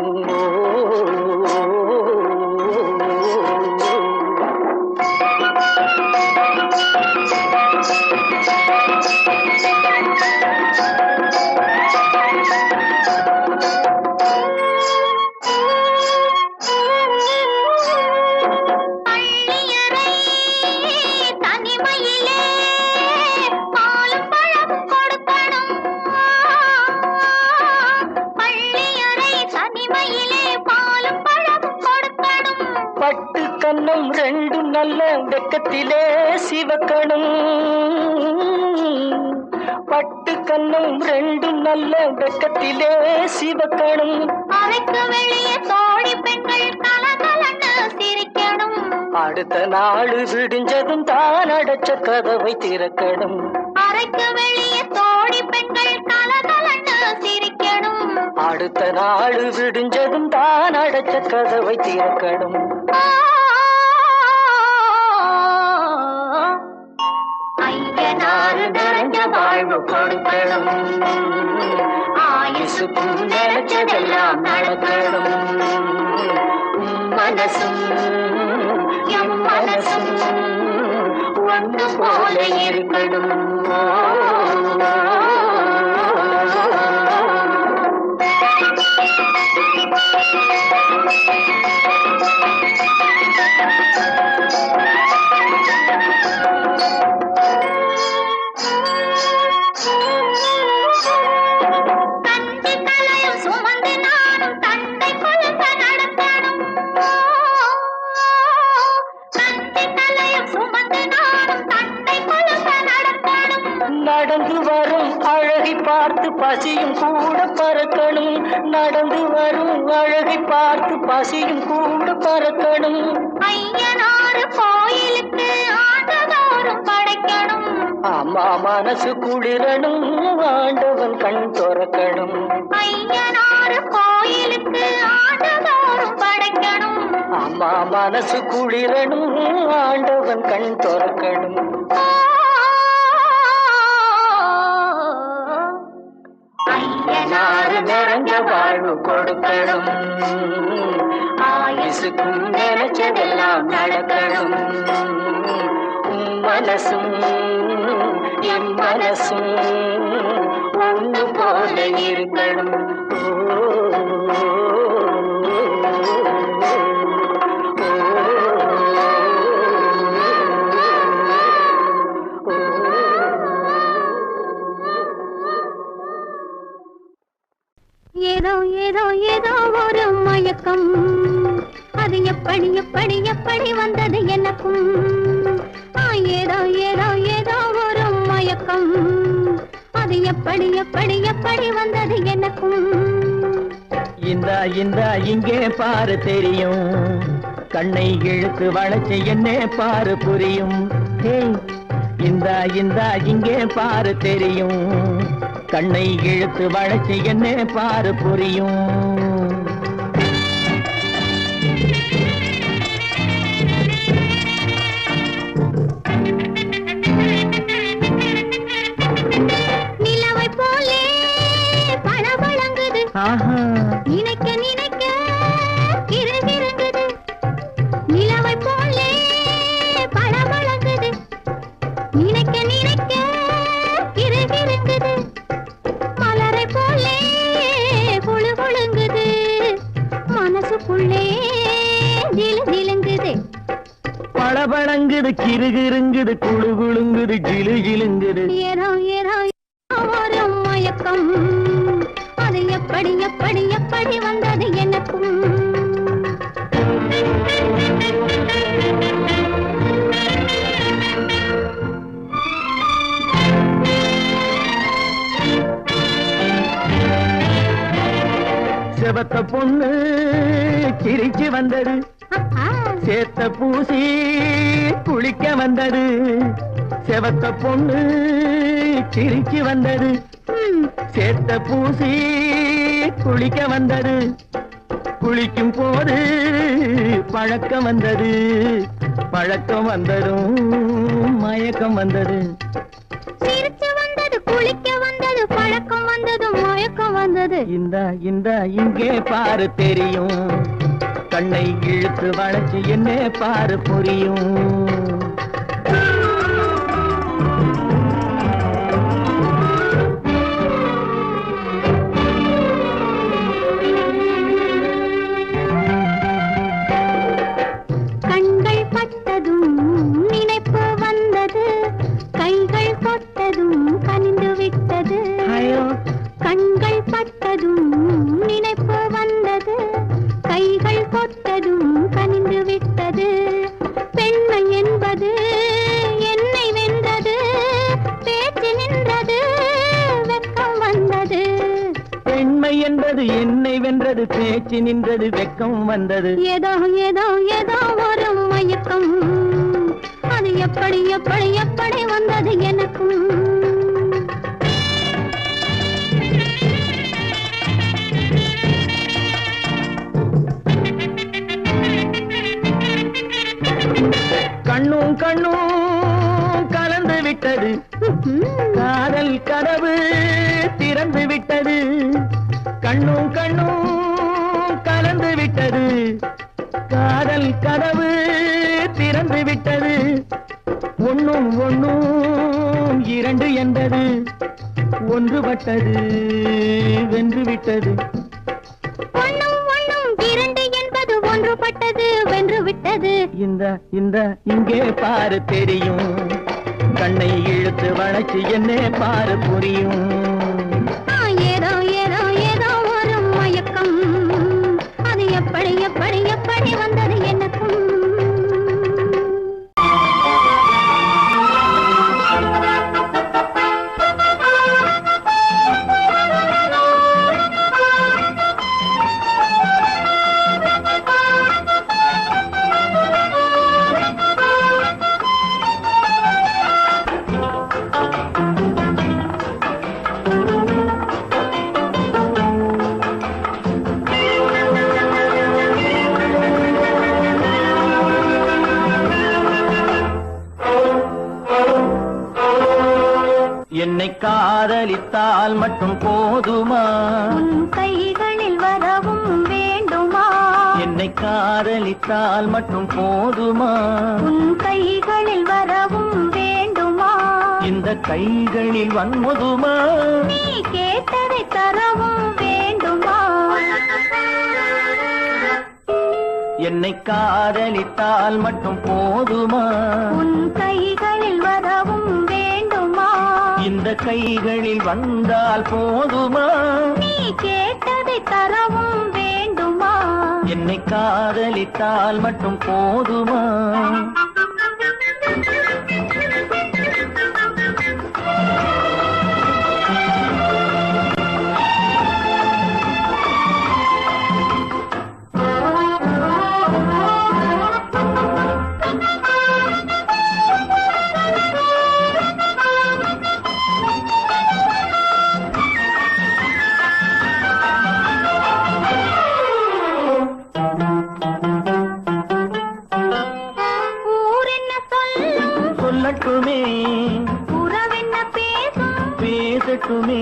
கண்ணம் ரெண்டும் நல்ல வெக்கத்திலே சிவக்கணும், பட்டு கண்ணம் ரெண்டும் நல்ல வெக்கத்திலே சிவக்கணும். அறைக்கு வெளியே தோழி பெண்கள் கலகலன்னு சிரிக்கணும், அடுத்த நாள் விடிஞ்சதும் தான் அடைச்ச கதவை திறக்கணும். அறைக்கு வெளியே தோழி பெண்கள் கலகலன்னு சிரிக்கணும், அடுத்த நாள் விடிஞ்சதும் தான் அடைச்ச கதவை திறக்கணும். ஐயனாறு நிறைஞ்ச வாழ்வு கொடுக்கணும், ஆயுசுக்கும் நினைச்சதெல்லாம் நடக்கணும். மனசும் எம் மனசும் ஒன்று போல இருக்கணும். நடந்து வரும் அழகை பார்த்து பசியும் கூட பறக்கணும். நடந்து வரும் அழகை பார்த்து பசியும் கூட பறக்கணும். ஐயனாறு கோயிலுக்கு ஆண்டதோறும் படைக்கணும். அம்மா மனசு குளிரணும், ஆண்டவன் கண் திறக்கணும். ஐயனாறு கோயிலுக்கு ஆண்டதோறும் படைக்கணும். அம்மா மனசு குளிரணும், ஆண்டவன் கண் திறக்கணும். ஐயனாறு நிறைஞ்ச வாழ்வு கொடுக்கணும். ஆயுசுக்கும் நினைச்சதெல்லாம் நடக்கணும். மனசும் என் மனசும் ஒன்று போல இருக்கணும். ஏதோ ஏதோ ஏதோ ஒரு மயக்கம், அது எப்படி எப்படி எப்படி வந்தது எனக்கும். ஏதோ ஏதோ ஏதோ ஒரு மயக்கம், அது எப்படி எப்படி எப்படி வந்தது எனக்கும். இந்த இங்கே பாரு தெரியும், கண்ணை இழுத்து வளைச்சு என்ன பாரு புரியும். இந்த இங்கே பாரு தெரியும், கண்ணை இழுத்து வளைச்சு என்ன பாரு புரியும். நிலவை போலே பளபளங்குது, நினைக்க நினைக்க கிறுகிறுங்குது. நிலவை போலே பளபளங்குது, நினைக்க நினைக்க கிறுகிறுங்குது. மலரை போலே குழு குழுங்குது, மனசுக்குள்ளே ஜிலு ஜிலுங்குது. பளபளங்குது கிறுகிறுங்குது குழு குழுங்குது ஜிலு ஜிலுங்குது. ஏதோ ஏதோ ஒரு மயக்கம், அது எப்படி எப்படி எப்படி வந்தது எனக்கும். செவத்த பொண்ணு சிரிச்சு வந்தது, சேத்த பூசி குளிக்க வந்தது. செவத்த பொண்ணு சிரிச்சு வந்தது, சேத்த பூசி குளிக்க வந்தது. குளிக்கும் போது பழக்கம் வந்தது, பழக்கம் வந்ததும் மயக்கம் வந்தது. சிரிச்சு வந்தது, குளிக்க வந்தது, பழக்கம் வந்தது, மயக்கம் வந்தது. இந்த இங்கே பாரு தெரியும், கண்ணை இழுத்து வளைச்சு என்ன பாரு புரியும். கண்கள் பட்டதும் நினைப்பு வந்தது, கைகள் தொட்டதும் கனிந்து விட்டது. கண்கள் பட்டதும் நினைப்பு வந்தது, கைகள் தொட்டதும் கனிந்து விட்டது. பெண்மை என்பது என்னை வென்றது, பேச்சு நின்றது, வெட்கம் வந்தது. பெண்மை என்பது என்னை வென்றது, பேச்சு நின்றது, வெட்கம் வந்தது. ஏதோ ஏதோ ஏதோ ஒரு மயக்கம், அது எப்படி எப்படி எப்படி வந்தது எனக்கும். கண்ணும் கண்ணும் கலந்து விட்டது, காதல் கதவு திறந்து விட்டது. கண்ணும் கண்ணும் கலந்து விட்டது, காதல் கதவு திறந்து விட்டது. ஒண்ணும் ஒன்னும் இரண்டு என்பது ஒன்றுபட்டது வென்று விட்டது. ஒன்னும் ஒன்னும் இரண்டு என்பது ஒன்றுபட்டது வென்று விட்டது. இந்த இங்கே பாரு தெரியும், கண்ணை இழுத்து வளைச்சு என்ன பாரு புரியும். ஏதோ ஏதோ ஏதோ ஒரு மயக்கம், அது எப்படி எப்படி எப்படி வந்தது எனக்கும். என்னை காதலித்தால் மட்டும் போதுமா, உன் கைகளில் வரவும் வேண்டுமா. என்னை காதலித்தால் மட்டும் போதுமா, உன் கைகளில் வரவும் வேண்டுமா. இந்த கைகளில் வன்முதுமா, நீ கேட்டதை தரவும் வேண்டுமா. என்னை காதலித்தால் மட்டும் போதுமா, உன் கைகளில் வரவும் வேண்டுமா. இந்த கைகளில் வந்தால் போதுமா, நீ கேட்டதை தரவும் வேண்டுமா. என்னை காதலித்தால் மட்டும் போதுமா. சொல்லட்டுமே உறவென்ன பேசும், பேசட்டுமே,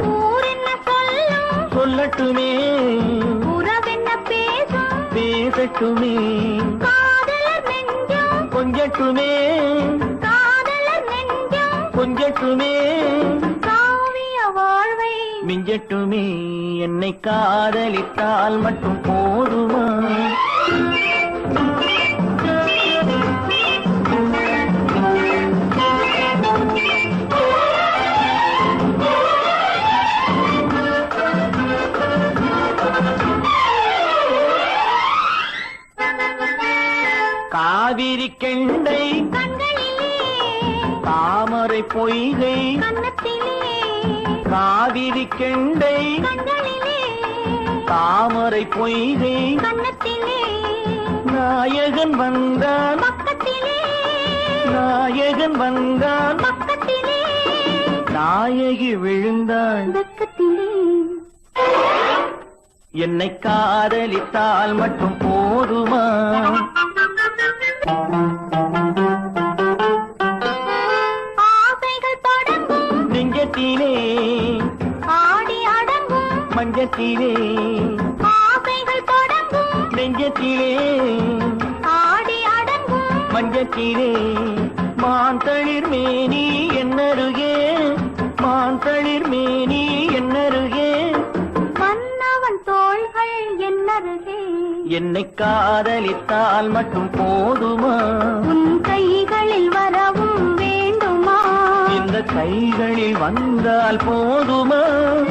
ஊரென்ன சொல்லும். சொல்லட்டுமே உறவென்ன பேசும், பேசட்டுமே, காதலர் நெஞ்சம். கொஞ்சட்டுமே காதலர் நெஞ்சம் கொஞ்சட்டுமே, காவிய வாழ்வை மிஞ்சட்டுமே. என்னை காதலித்தால் மட்டும் போதுமா, காவிரி கெண்டை கண்களிலே, தாமரை பொய்கை கன்னத்திலே. காவிரி கெண்டை கண்களிலே, தாமரை பொய்கை கன்னத்திலே. நாயகன் வந்தான் பக்கத்திலே, நாயகன் வந்தான் பக்கத்திலே. நாயகி விழுந்தாள் பக்கத்திலே. என்னை காதலித்தால் மட்டும் போதுமா, ஆசைகள் தொடங்கும் நெஞ்சத்திலே ஆடி அடங்கும். மஞ்சத்திலே, ஆசைகள் தொடங்கும் நெஞ்சத்திலே ஆடி அடங்கும். மஞ்சத்திலே, மான் தளிர் மேனி என்னருகே, மான் தளிர் மேனி என்னருகே, மன்னவன் தோள்கள் என்னருகே. என்னை காதலித்தால் மட்டும் போதுமா, உன் கைகளில் வரவும் வேண்டுமா. இந்த கைகளில் வந்தால் போதுமா,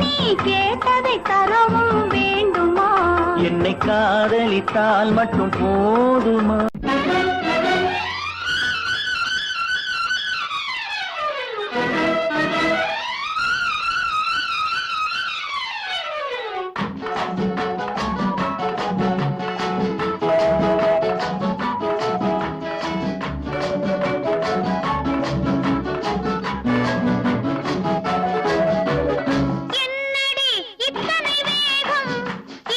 நீ கேட்டதை தரவும் வேண்டுமா. என்னை காதலித்தால் மட்டும் போதுமா. என்னடி இத்தனை வேகம்,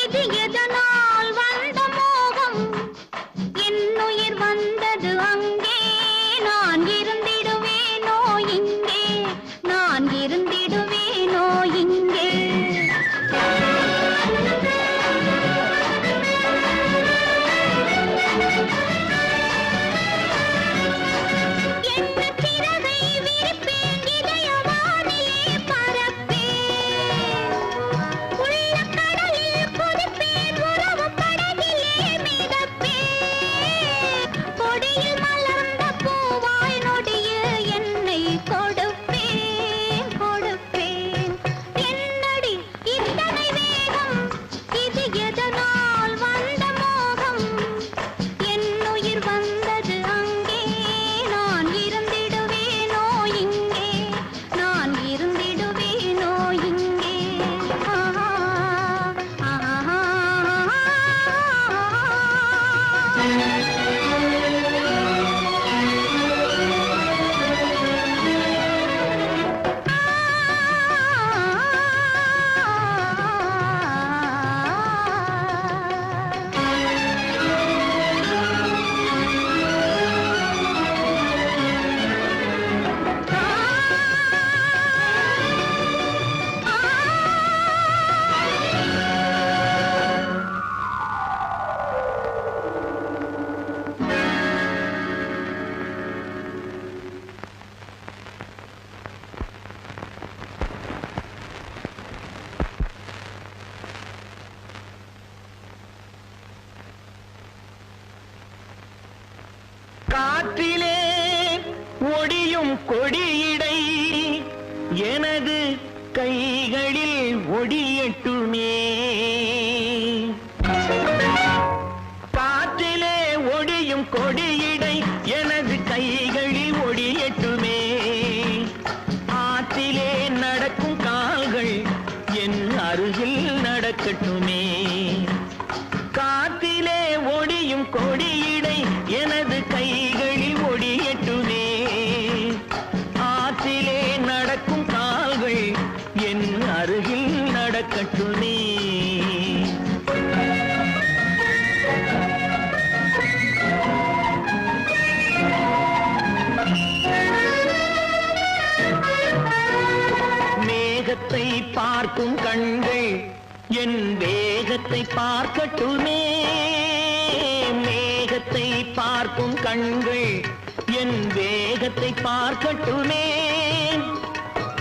இது எதனால் வந்த மோகம். என்ன நடக்கட்டுமே. காத்திலே ஒடியும் கொடியிடை எனது கைகளில் ஒடியட்டுமே. ஆற்றிலே நடக்கும் கால்கள் என் அருகில் நடக்கட்டுமே. மேகத்தை பார்க்கும் கண்கள் என் வேகத்தை பார்க்கட்டுமே. மேகத்தை பார்க்கும் கண்கள் என் வேகத்தை பார்க்கட்டுமே.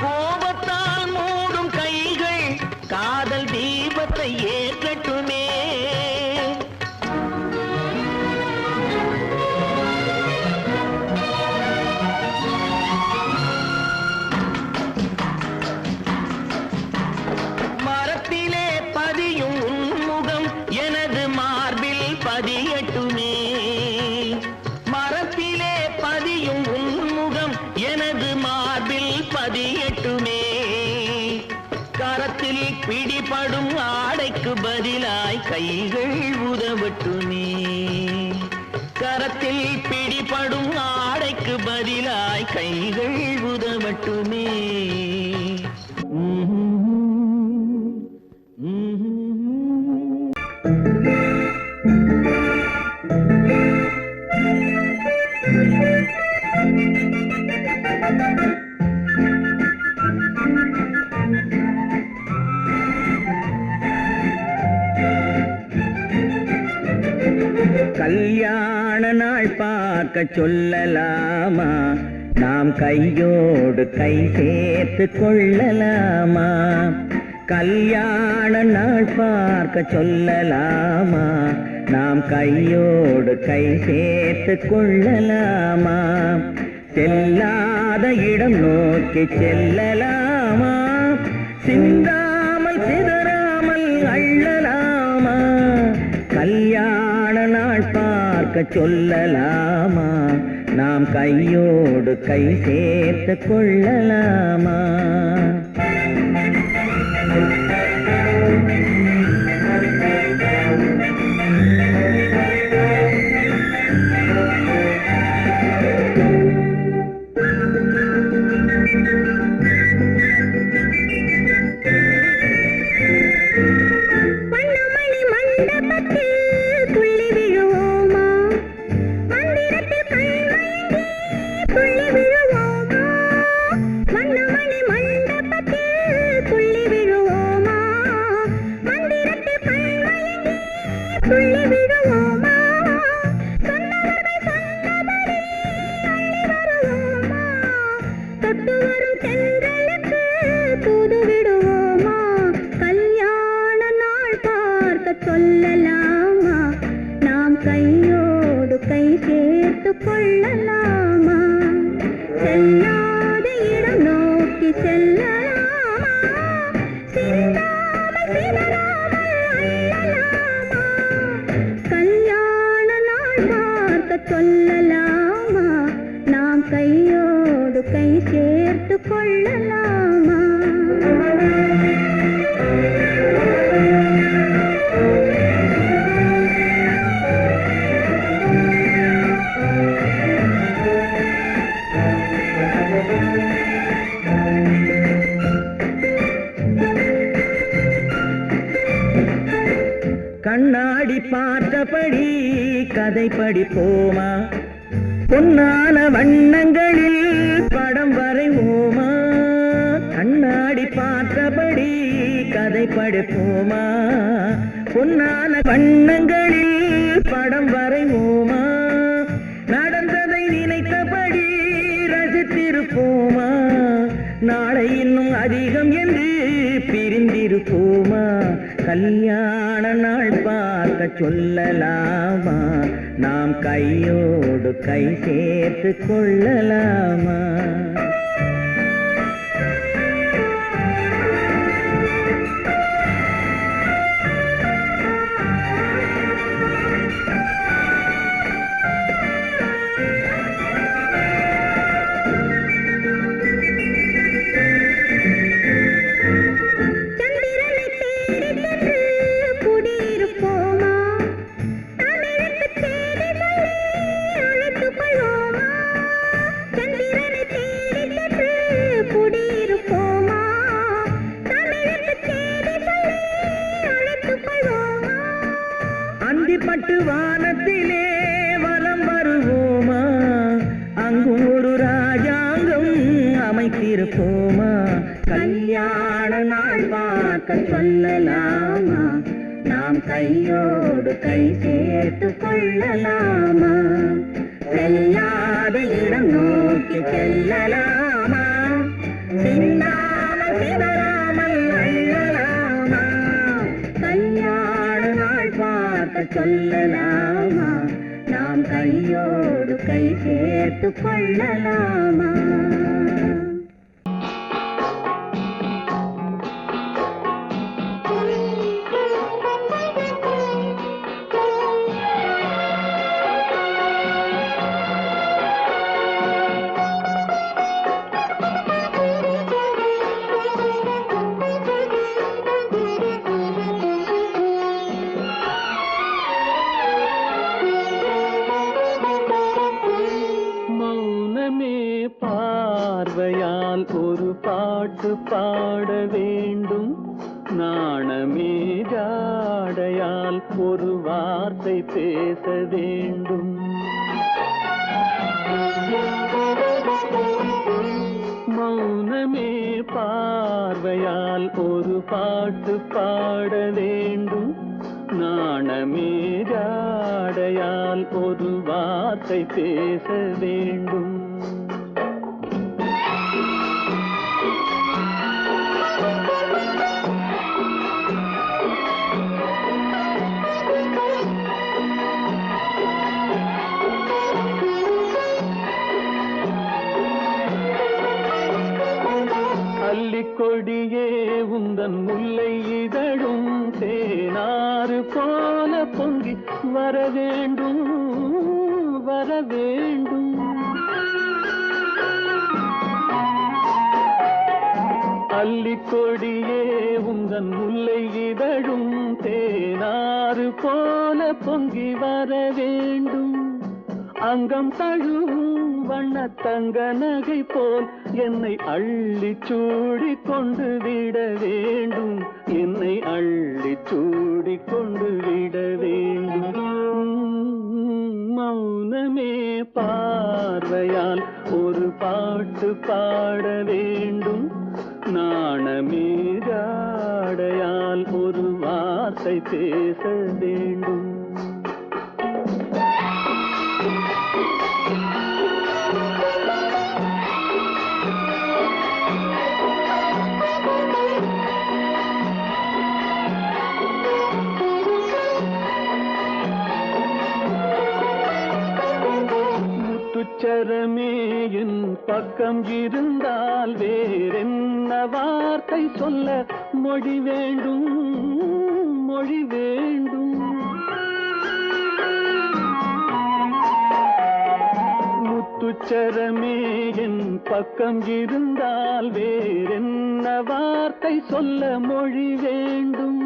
கோபத்தால் மூடும் கைகள் காதல் தீபத்தை ஏற்றட்டுமே. மரத்திலே பதியும் உன்முகம் எனது மார்பில் பதியட்டுமே. மரத்திலே பதியும் உன்முகம் எனது மார்பில் பதியட்டுமே. கரத்தில் பிடிபடும் ஆடைக்கு பதிலாய் கைகள் உதவட்டுமே. கரத்தில் பிடிபடும் ஆடைக்கு பதிலாய் கைகள் உதவட்டுமே. கல்யாண நாள் பார்க்க சொல்லலாமா? நாம் கையோடு கை சேர்த்து கொள்ளலாமா? கல்யாண நாள் பார்க்க சொல்லலாமா? நாம் கையோடு கை சேர்த்து கொள்ளலாமா? செல்லாத இடம் நோக்கி செல்லலாமா? சிந்தாமல் சிதறாமல் அள்ளலாமா? கல்யாண நாள் பார்க்க சொல்லலாமா? நாம் கையோடு கை சேர்த்து கொள்ளலாமா? சொல்லலாமா? நாம் கையோடு கை சேர்த்து கொள்ளலாமா? செல்லாத இடம் நோக்கி செல்லலாமா? சிந்தாமல் சிதறாமல் அள்ளலாமா? கல்யாண நாள் பார்க்க சொல்லலாமா? நாம் கையோடு கை சேர்த்து கொள்ளலாமா? கண்ணாடி பார்த்தபடி கதை படிப்போமா? பொன்னான வண்ணங்களில் படம் வரைவோமா? கண்ணாடி பார்த்தபடி கதை படிப்போமா? பொன்னான வண்ணங்களில் படம் வரைவோமா? நடந்ததை நினைத்தபடி ரசித்திருப்போமா? நாளை இன்னும் அதிகம் என்று பிரிந்திருப்போமா? கல்யாண நாள் பார்க்க சொல்லலாமா? நாம் கையோடு கை சேர்த்து கொள்ளலாமா? சந்திரனை தேடி சென்று பட்டு வானத்திலே வலம் வருவோமா அங்கும் ஒரு ராஜாங்கம் அமைத்திருப்போமா கல்யாண நாள் பார்க்க சொல்லலாமா நாம் கையோடு கை சேர்த்து கொள்ளலாமா செல்லாத இடம் நோக்கி செல்லலாமா சின்னாமல் சிதறாமல் அள்ளலாமா கல்யாண நாள் பார்க்க சொல்லலாமா நாம் கையோடு கை சேர்த்து கொள்ளலாமா பார்வையால் ஒரு பாட்டு பாட வேண்டும் நாணமே ஜாடையால் ஒரு வார்த்தை பேச வேண்டும் மௌனமே பார்வையால் ஒரு பாட்டு பாட வேண்டும் நாணமே ஜாடையால் ஒரு வார்த்தை பேச வேண்டும் கொடியே உந்தன் முல்லை இதழும் தேனாறு போல பொங்கி வர வேண்டும் வர வேண்டும் அல்லிக்கொடியே உந்தன் முல்லை இதழும் தேனாறு போல பொங்கி வர வேண்டும் அங்கம் தழுவும் வண்ண தங்க நகை போல் என்னை அள்ளி சூடி கொண்டு விட வேண்டும் என்னை அள்ளி சூடி கொண்டு விட வேண்டும் மௌனமே பார்வையால் ஒரு பாட்டு பாட வேண்டும் நாணமே ஜாடையால் ஒரு வார்த்தை பேச வேண்டும் முத்துச்சரமே என் பக்கம் இருந்தால் வேறென்ன வார்த்தை சொல்ல மொழி வேண்டும் மொழி வேண்டும் முத்துச்சரமே என் பக்கம் இருந்தால் வேறென்ன வார்த்தை சொல்ல மொழி வேண்டும்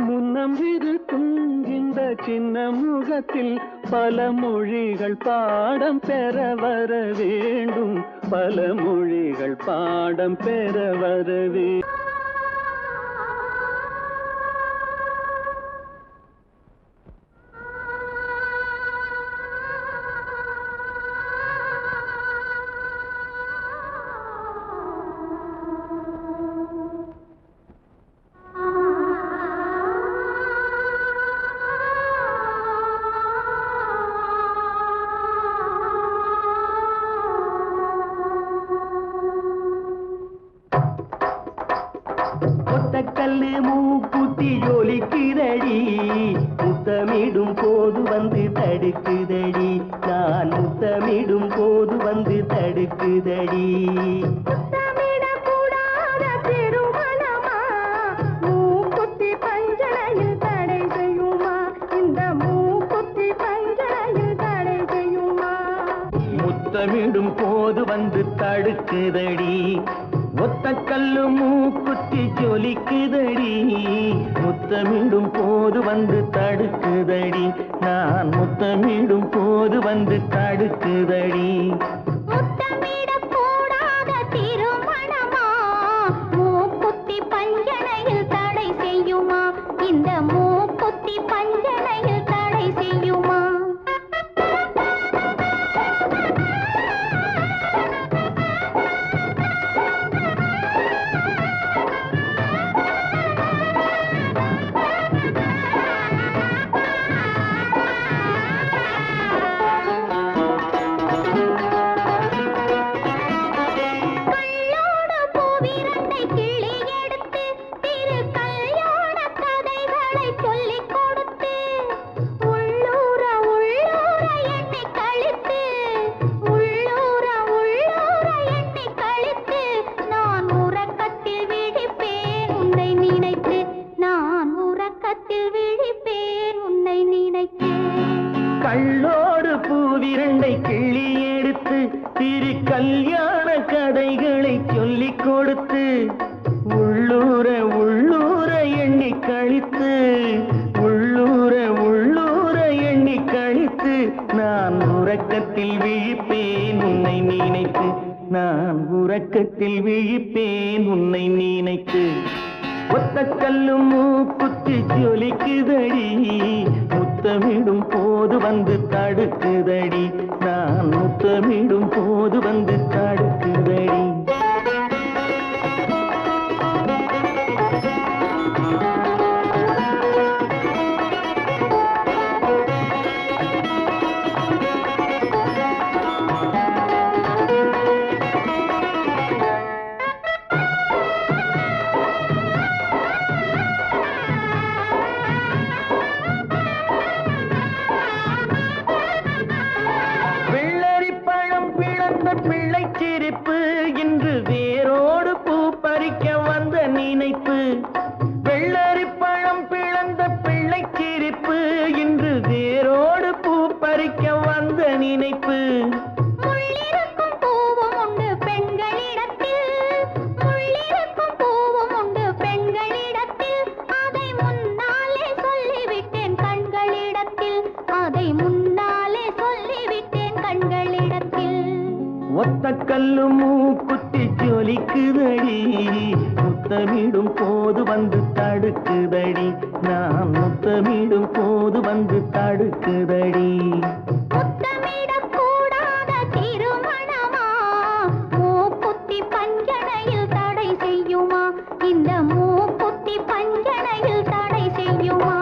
முன்னம் இருக்கும் இந்த சின்ன முகத்தில் பல மொழிகள் பாடம் பெற வர வேண்டும் பல மொழிகள் பாடம் பெற வர வேண்டும் கல்லு மூக்குத்தி ஜொலிக்குதடி முத்தமிடும் போது வந்து தடுக்குதடி நான் முத்தமிடும் போது வந்து தடுக்குதடி முத்தமிடும் போது வந்து தடுக்குதடி ஒத்த கல்லு மூக்குத்தி ஜொலிக்குதடி முத்தமிடும் போது வந்து தடுக்குதடி நான் முத்தமிடும் போது வந்து தடுக்குதடி முத்தமிடக்கூடாத திருமணமா மூக்குத்தி பஞ்சனையில் தடை செய்யுமா இந்த மூக்குத்தி பஞ்சனையில் தடை செய்யுமா? கள்ளோடு பூவிரண்டை கிள்ளி எடுத்து திரு கல்யாண கதைகளை சொல்லிக் கொடுத்து உள்ளூர உள்ளூர எண்ணி கழித்து உள்ளூர உள்ளூர எண்ணி கழித்து நான் உறக்கத்தில் விழிப்பேன் உன்னை நினைத்து நான் உறக்கத்தில் விழிப்பேன் உன்னை நினைத்து ஒத்த கல்லு மூக்குத்தி ஜொலிக்குதடி முத்தமிடும் போது வந்து தடுக்குதடி நான் முத்தமிடும் போது வந்து தடுக்குதடி பிள்ளை சிரிப்பு இன்று வேரோடு பூ பறிக்க வந்த நினைப்பு வெள்ளரி பழம் பிளந்த பிள்ளை சிரிப்பு இன்று வேரோடு பூ பறிக்க வந்த நினைப்பு முள்ளிருக்கும் பூவும் உண்டு பெண்களிடத்தில் முள்ளிருக்கும் பூவும் உண்டு பெண்களிடத்தில் அதை முன்னாலே சொல்லிவிட்டேன் கண்களிடத்தில் அதை முன்னாலே சொல்லிவிட்டேன் கண்களிடத்தில் ஒத்த கல்லு மூக்குத்தி ஜொலிக்குதடி முத்தமிடும் போது வந்து தடுக்குதடி நான் முத்தமிடும் போது வந்து தடுக்குதடி முத்தமிடக்கூடாத திருமணமா மூக்குத்தி பஞ்சனையில் தடை செய்யுமா இந்த மூக்குத்தி பஞ்சனையில் தடை செய்யுமா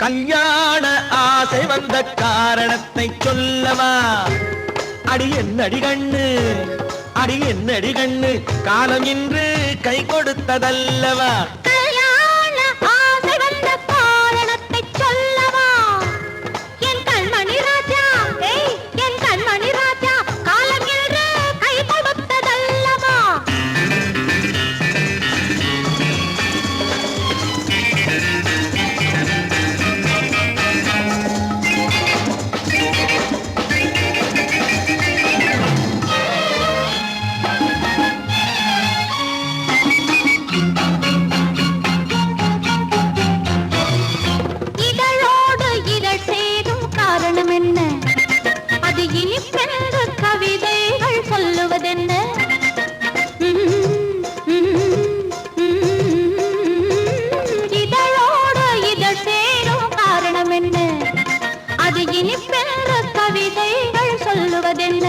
கல்யாண ஆசை வந்த காரணத்தை சொல்லவா அடி என்னடி கண்ணு அடி என்னடி கண்ணு காலம் இன்று கை கொடுத்ததல்லவா கல்யாண ஆசை வந்த காரணத்தை சொல்லவா என் கண்மணி ராஜா என் கண்மணி ராஜா காலம் என்று கை கொடுத்ததல்லவா கவிதைகள் சொல்லுவதென்ன இதழோடு இதழ் சேரும் காரணம் என்ன அது இனிப்பென்ற கவிதைகள் சொல்லுவதென்ன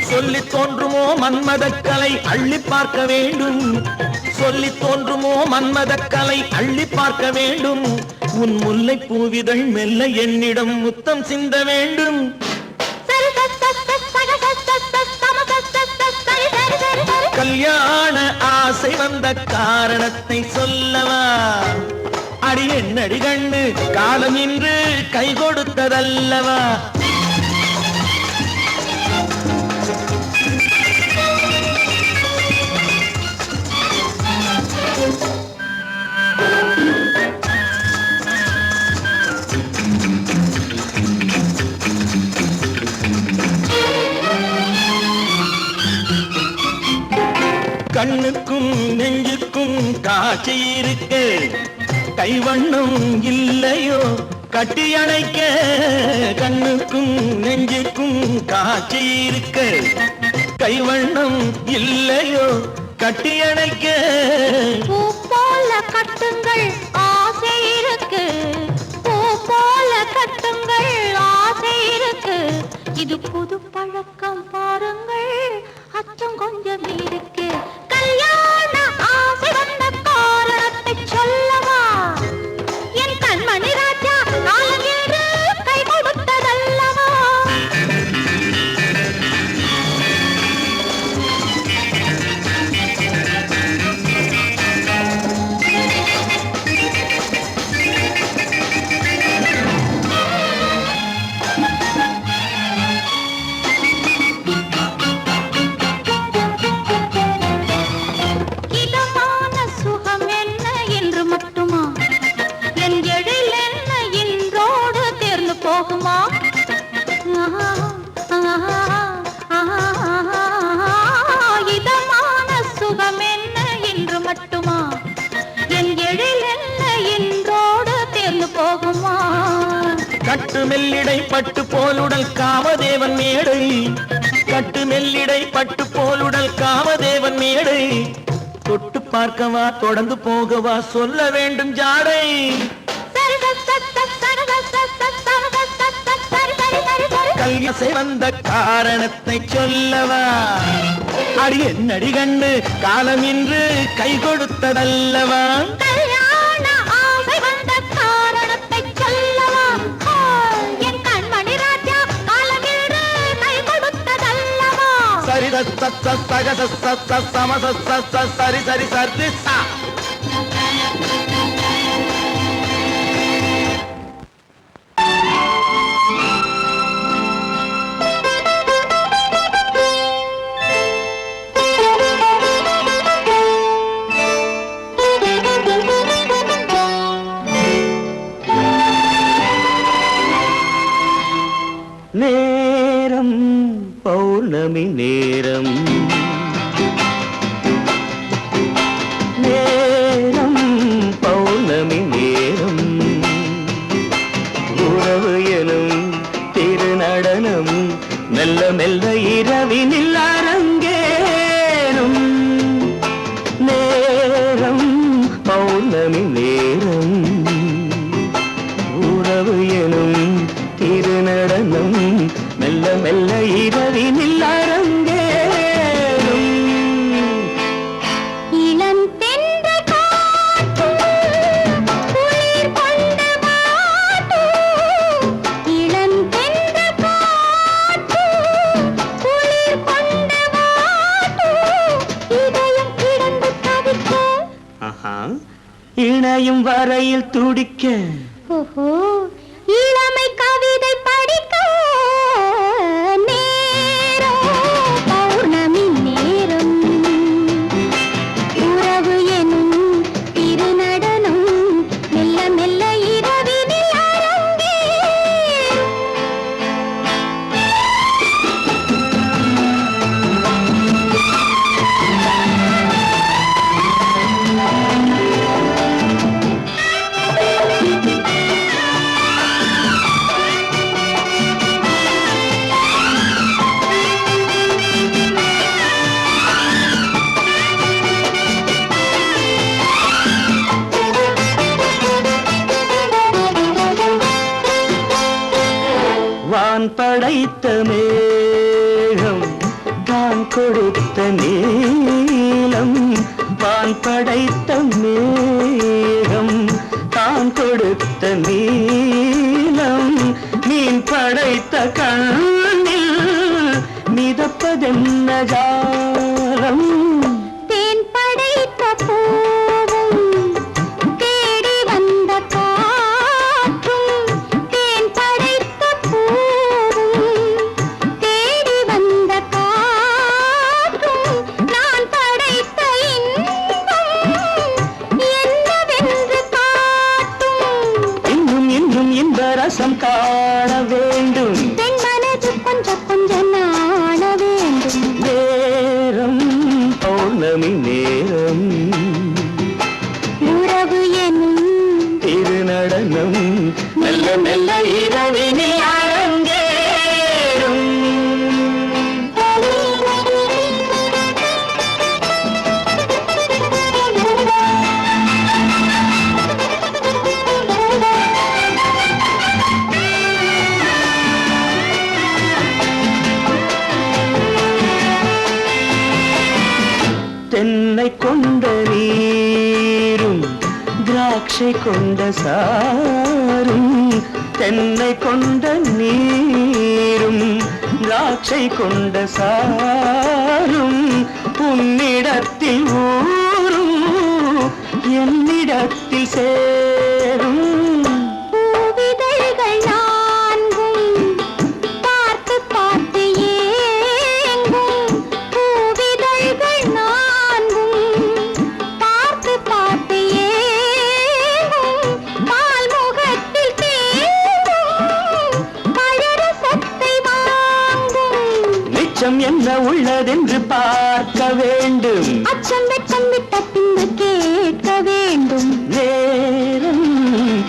சொல்லி தோன்றுமோ மன்மதக்கலை அள்ளி பார்க்க வேண்டும் சொல்லி தோன்றுமோ மன்மதக்கலை அள்ளி பார்க்க வேண்டும் உன் முல்லை பூவிதழ் மெல்ல என்னிடம் முத்தம் சிந்த வேண்டும் கல்யாண ஆசை வந்த காரணத்தை சொல்லவா அடி என்னடி கண்ணு காலம் இன்று கை கொடுத்ததல்லவா கண்ணுக்கும் நெஞ்சுக்கும் காட்சி இருக்கு கைவண்ணம் இல்லையோ கட்டி அணைக்க கண்ணுக்கும் நெஞ்சுக்கும் காட்சி இருக்கு கைவண்ணம் இல்லையோ கட்டியணைக்க பூ போல கட்டுங்கள் ஆசை இருக்கு பூ போல கட்டுங்கள் ஆசை இருக்கு இது புது பழக்கம் பாருங்கள் அச்சம் கொஞ்சம் இருக்கு கல்யாண ஆசை வந்த காரணத்தை சொல்லவா என் கண்மணி ராஜா காலம் என்று கை கொடுத்ததல்லவா போகுமா இதமான சுகம் என்ன என்று மட்டுமா என் எழில் என்ன என்றோடு தேர்ந்து போகுமா கட்டு மெல்லிடை பட்டு போலுடல் காமதேவன் மேடை கட்டு மெல்லிடை பட்டு போலுடல் காமதேவன் மேடை தொட்டு பார்க்கவா தொடர்ந்து போகவா சொல்ல வேண்டும் ஜாடை கல்யாசை வந்த காரணத்தை சொல்லவா அடி என்னடி கண்டு காலம் இன்று கை கொடுத்ததல்லவா கல்யாண ஆசை வந்த காரணத்தை சொல்லவா என் கண்மணி ராஜா காலம் இன்று கை கொடுத்ததல்லவா சரி சக சம சரி சரி சரி சா நேரம் பௌர்ணமி நேரம் நேரம் பௌர்ணமி நேரம் உறவு எனும் திருநடனம் மெல்ல மெல்ல இரவினில் அரங்கேறும் நேரம் பௌர்ணமி நேரம் உறவு எனும் திருநடனம் மெல்ல மெல்ல இரவினில் அரங்கேறும் இளம் தென்றல் காற்று குளிர் கொண்டு வாட்டும் இளம் தென்றல் காற்று குளிர் கொண்டு வாட்டும் இதயம் கிடந்து தவிக்க இணையும் வரையில் துடிக்க ஓஹோ இளமை கவிதை படிக்க நேரம் பௌர்ணமி நேரம் உறவு எனும் திருநடனம் மெல்ல மெல்ல இரவினில் வான் படைத்த மேகம் தான் கொடுத்த நீலம் வான் படைத்த மேகம் தான் கொடுத்த நீலம் மீன் படைத்த கண்ணில் மிதப்பதென்ன ஜாலம் தேன் படைத்த பூவும் தேடி வந்த காற்றும் தேன் படைத்த பூவும் தேடி வந்த காற்றும் நான் படைத்த இன்பம் என்னவென்று காட்டும் இன்னும் இன்னும் இந்த ரசம் காண வேண்டும் பெண் மனது கொஞ்சம் கொஞ்சம் நாண வேண்டும் தென்னை கொண்ட நீரும் திராட்சை கொண்ட சாரும் தென்னை கொண்ட நீரும் திராட்சை கொண்ட சாரும் உன்னிடத்தில் ஊரும் என்னிடத்தில் சேரும் பூவிதழ்கள் நான்கும் பார்த்து பார்த்து ஏங்கும் பூவிதழ்கள் நான்கும் பார்த்து பார்த்து ஏங்கும் பால்முகத்தில் தேங்கும் பழரசத்தை வாங்கும் மிச்சம் என்ன உள்ளதென்று பார்க்க வேண்டும் அச்சம் வெச்சம் விட்ட பின்பு கேட்க வேண்டும் நேரம்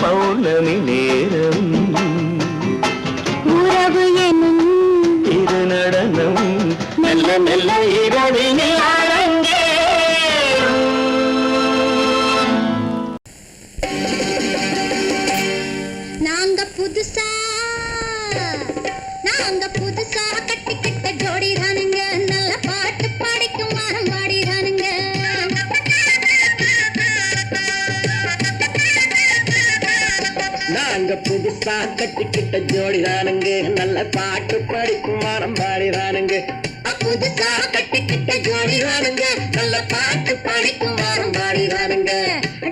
பௌர்ணமி நேரம் உறவு எனும் இரு நடனம் மெல்ல மெல்ல இரவினில் அரங்கேறும். நாங்க புதுசா கட்டிக்கிட்ட ஜோடி தானுங்க நல்ல பாட்டு பாடிக்கும் வாரம் பாடி தானுங்க நாங்க புதுசா கட்டிக்கிட்ட ஜோடிதானுங்க நல்ல பாட்டு படிக்கும் வாரம் பாடிதானுங்க புதுசா கட்டிக்கிட்ட ஜோடிதானுங்க நல்ல பாட்டு படிக்கும் வாரம் பாடிதானுங்க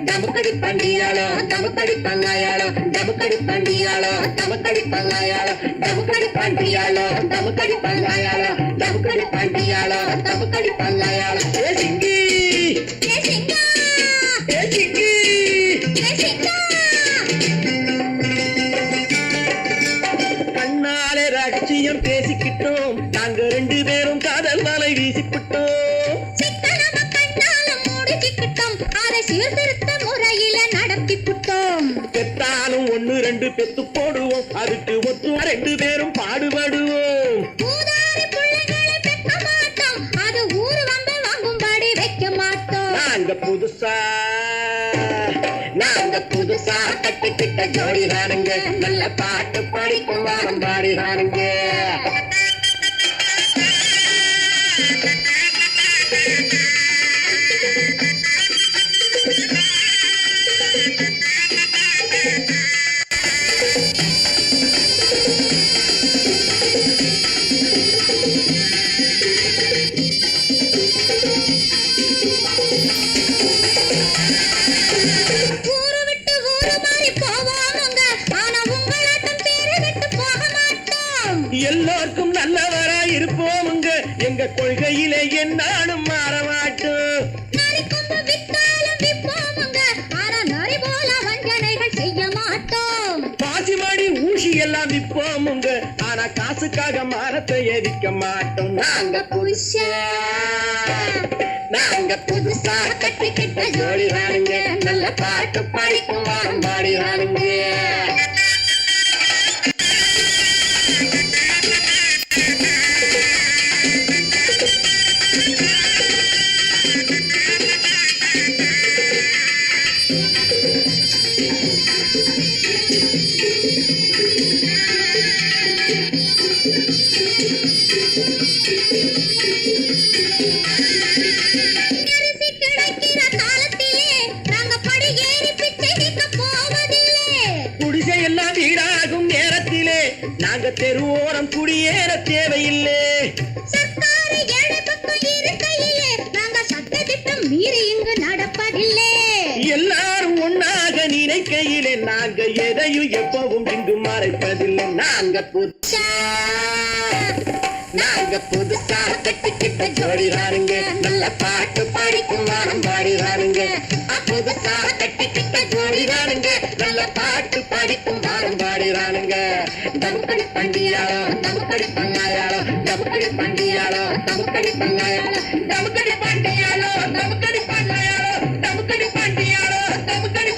டமுக்கடி பண்டியாளோ டமுக்கடி பங்காயாளோ டமுக்கடி பண்டியாளோ டமுக்கடி பங்காயாளோ டமுக்கடி பண்டியாளோ டமுக்கடி பங்காயாளோ டமுக்கடி பண்டியாளோ டமுக்கடி பங்காயாளோ ஏ சிங்கி ஏ சிங்கா ஏ சிங்கி ஏ சிங்கா கண்ணாலே ரகசியம் பேசிக்கிட்டோம் நாங்க ரெண்டு பேரும் காதல் வலை வீசிக்கிட்டோம் சிக்கனம கண்ணால மூடிக்கிட்டோம் அதை சீர்திருத்த முறையில நடத்திக்கிட்டோம் பெத்தாலும் ஒண்ணு ரெண்டு பெத்து போடுவோம் அதுக்கு ஒத்துவா ரெண்டு பேரும் பாடுபடுவோம் ஊதாரி பிள்ளைகளை பெக்க மாட்டோம் அது ஊரு வந்து வாங்கும்படி வைக்க மாட்டோம் நாங்க புதுசா கட்டிக்கிட்ட ஜோடிதானுங்க நல்ல பாட்டு படிக்கும் வாரம் பாடிதானுங்க ஊரு விட்டு ஊரு மாறி போவோமுங்க ஆனா உங்களாட்டம் பேரு விட்டு போக மாட்டோம் எல்லாருக்கும் நல்லவரா இருப்போமுங்க எங்க கொள்கையிலே என்னாலும் மாற மாட்டோம் நரி கொம்பு வித்தாலும் விப்போமுங்க ஆனா நரி போல வஞ்சனைகள் செய்ய மாட்டோம் பாசிமாடி ஊசி எல்லாம் விற்போமுங்க ஆனா காசுக்காக மானத்தை எரிக்க மாட்டோம் நாங்க புதுசா கட்டிக்கிட்ட ஜோடிதானுங்க நல்ல பாட்டு படிக்கும் வாரம் பாடிதானுங்க அரிசி கிடைக்கிற காலத்திலே நாங்க படி ஏறி பிச்சை கேட்க போவதில்லை குடிசை எல்லாம் வீடாகும் நேரத்திலே நாங்க தெருவோரம் குடியேற தேவையில்லை சர்க்காரு ஏழை பக்கம் இருக்கையிலே நாங்க சட்டத்திட்டம் மீறி இங்கு நடப்பதில்லை எல்லாரும் ஒன்னாக நினைக்கையிலே நாங்க எதையும் எப்பவும் இங்கு மறைப்பதில்லை நாங்க புதுசா கட்டிக்கிட்ட ஜோடிதானுங்க நல்ல பாட்டு படிக்கும் வாரம் பாடிதானுங்க புதுசா கட்டிக்கிட்ட ஜோடிதானுங்க நல்ல பாட்டு படிக்கும் வாரம் பாடிதானுங்க டமுக்கடி பண்டியாளோ டமுக்கடி பங்காயாளோ டமுக்கடி பண்டியாளோ டமுக்கடி பங்காயாளோ டமுக்கடி பண்டியாளோ டமுக்கடி பங்காயாளோ டமுக்கடி பண்டியாளோ டமுக்கடி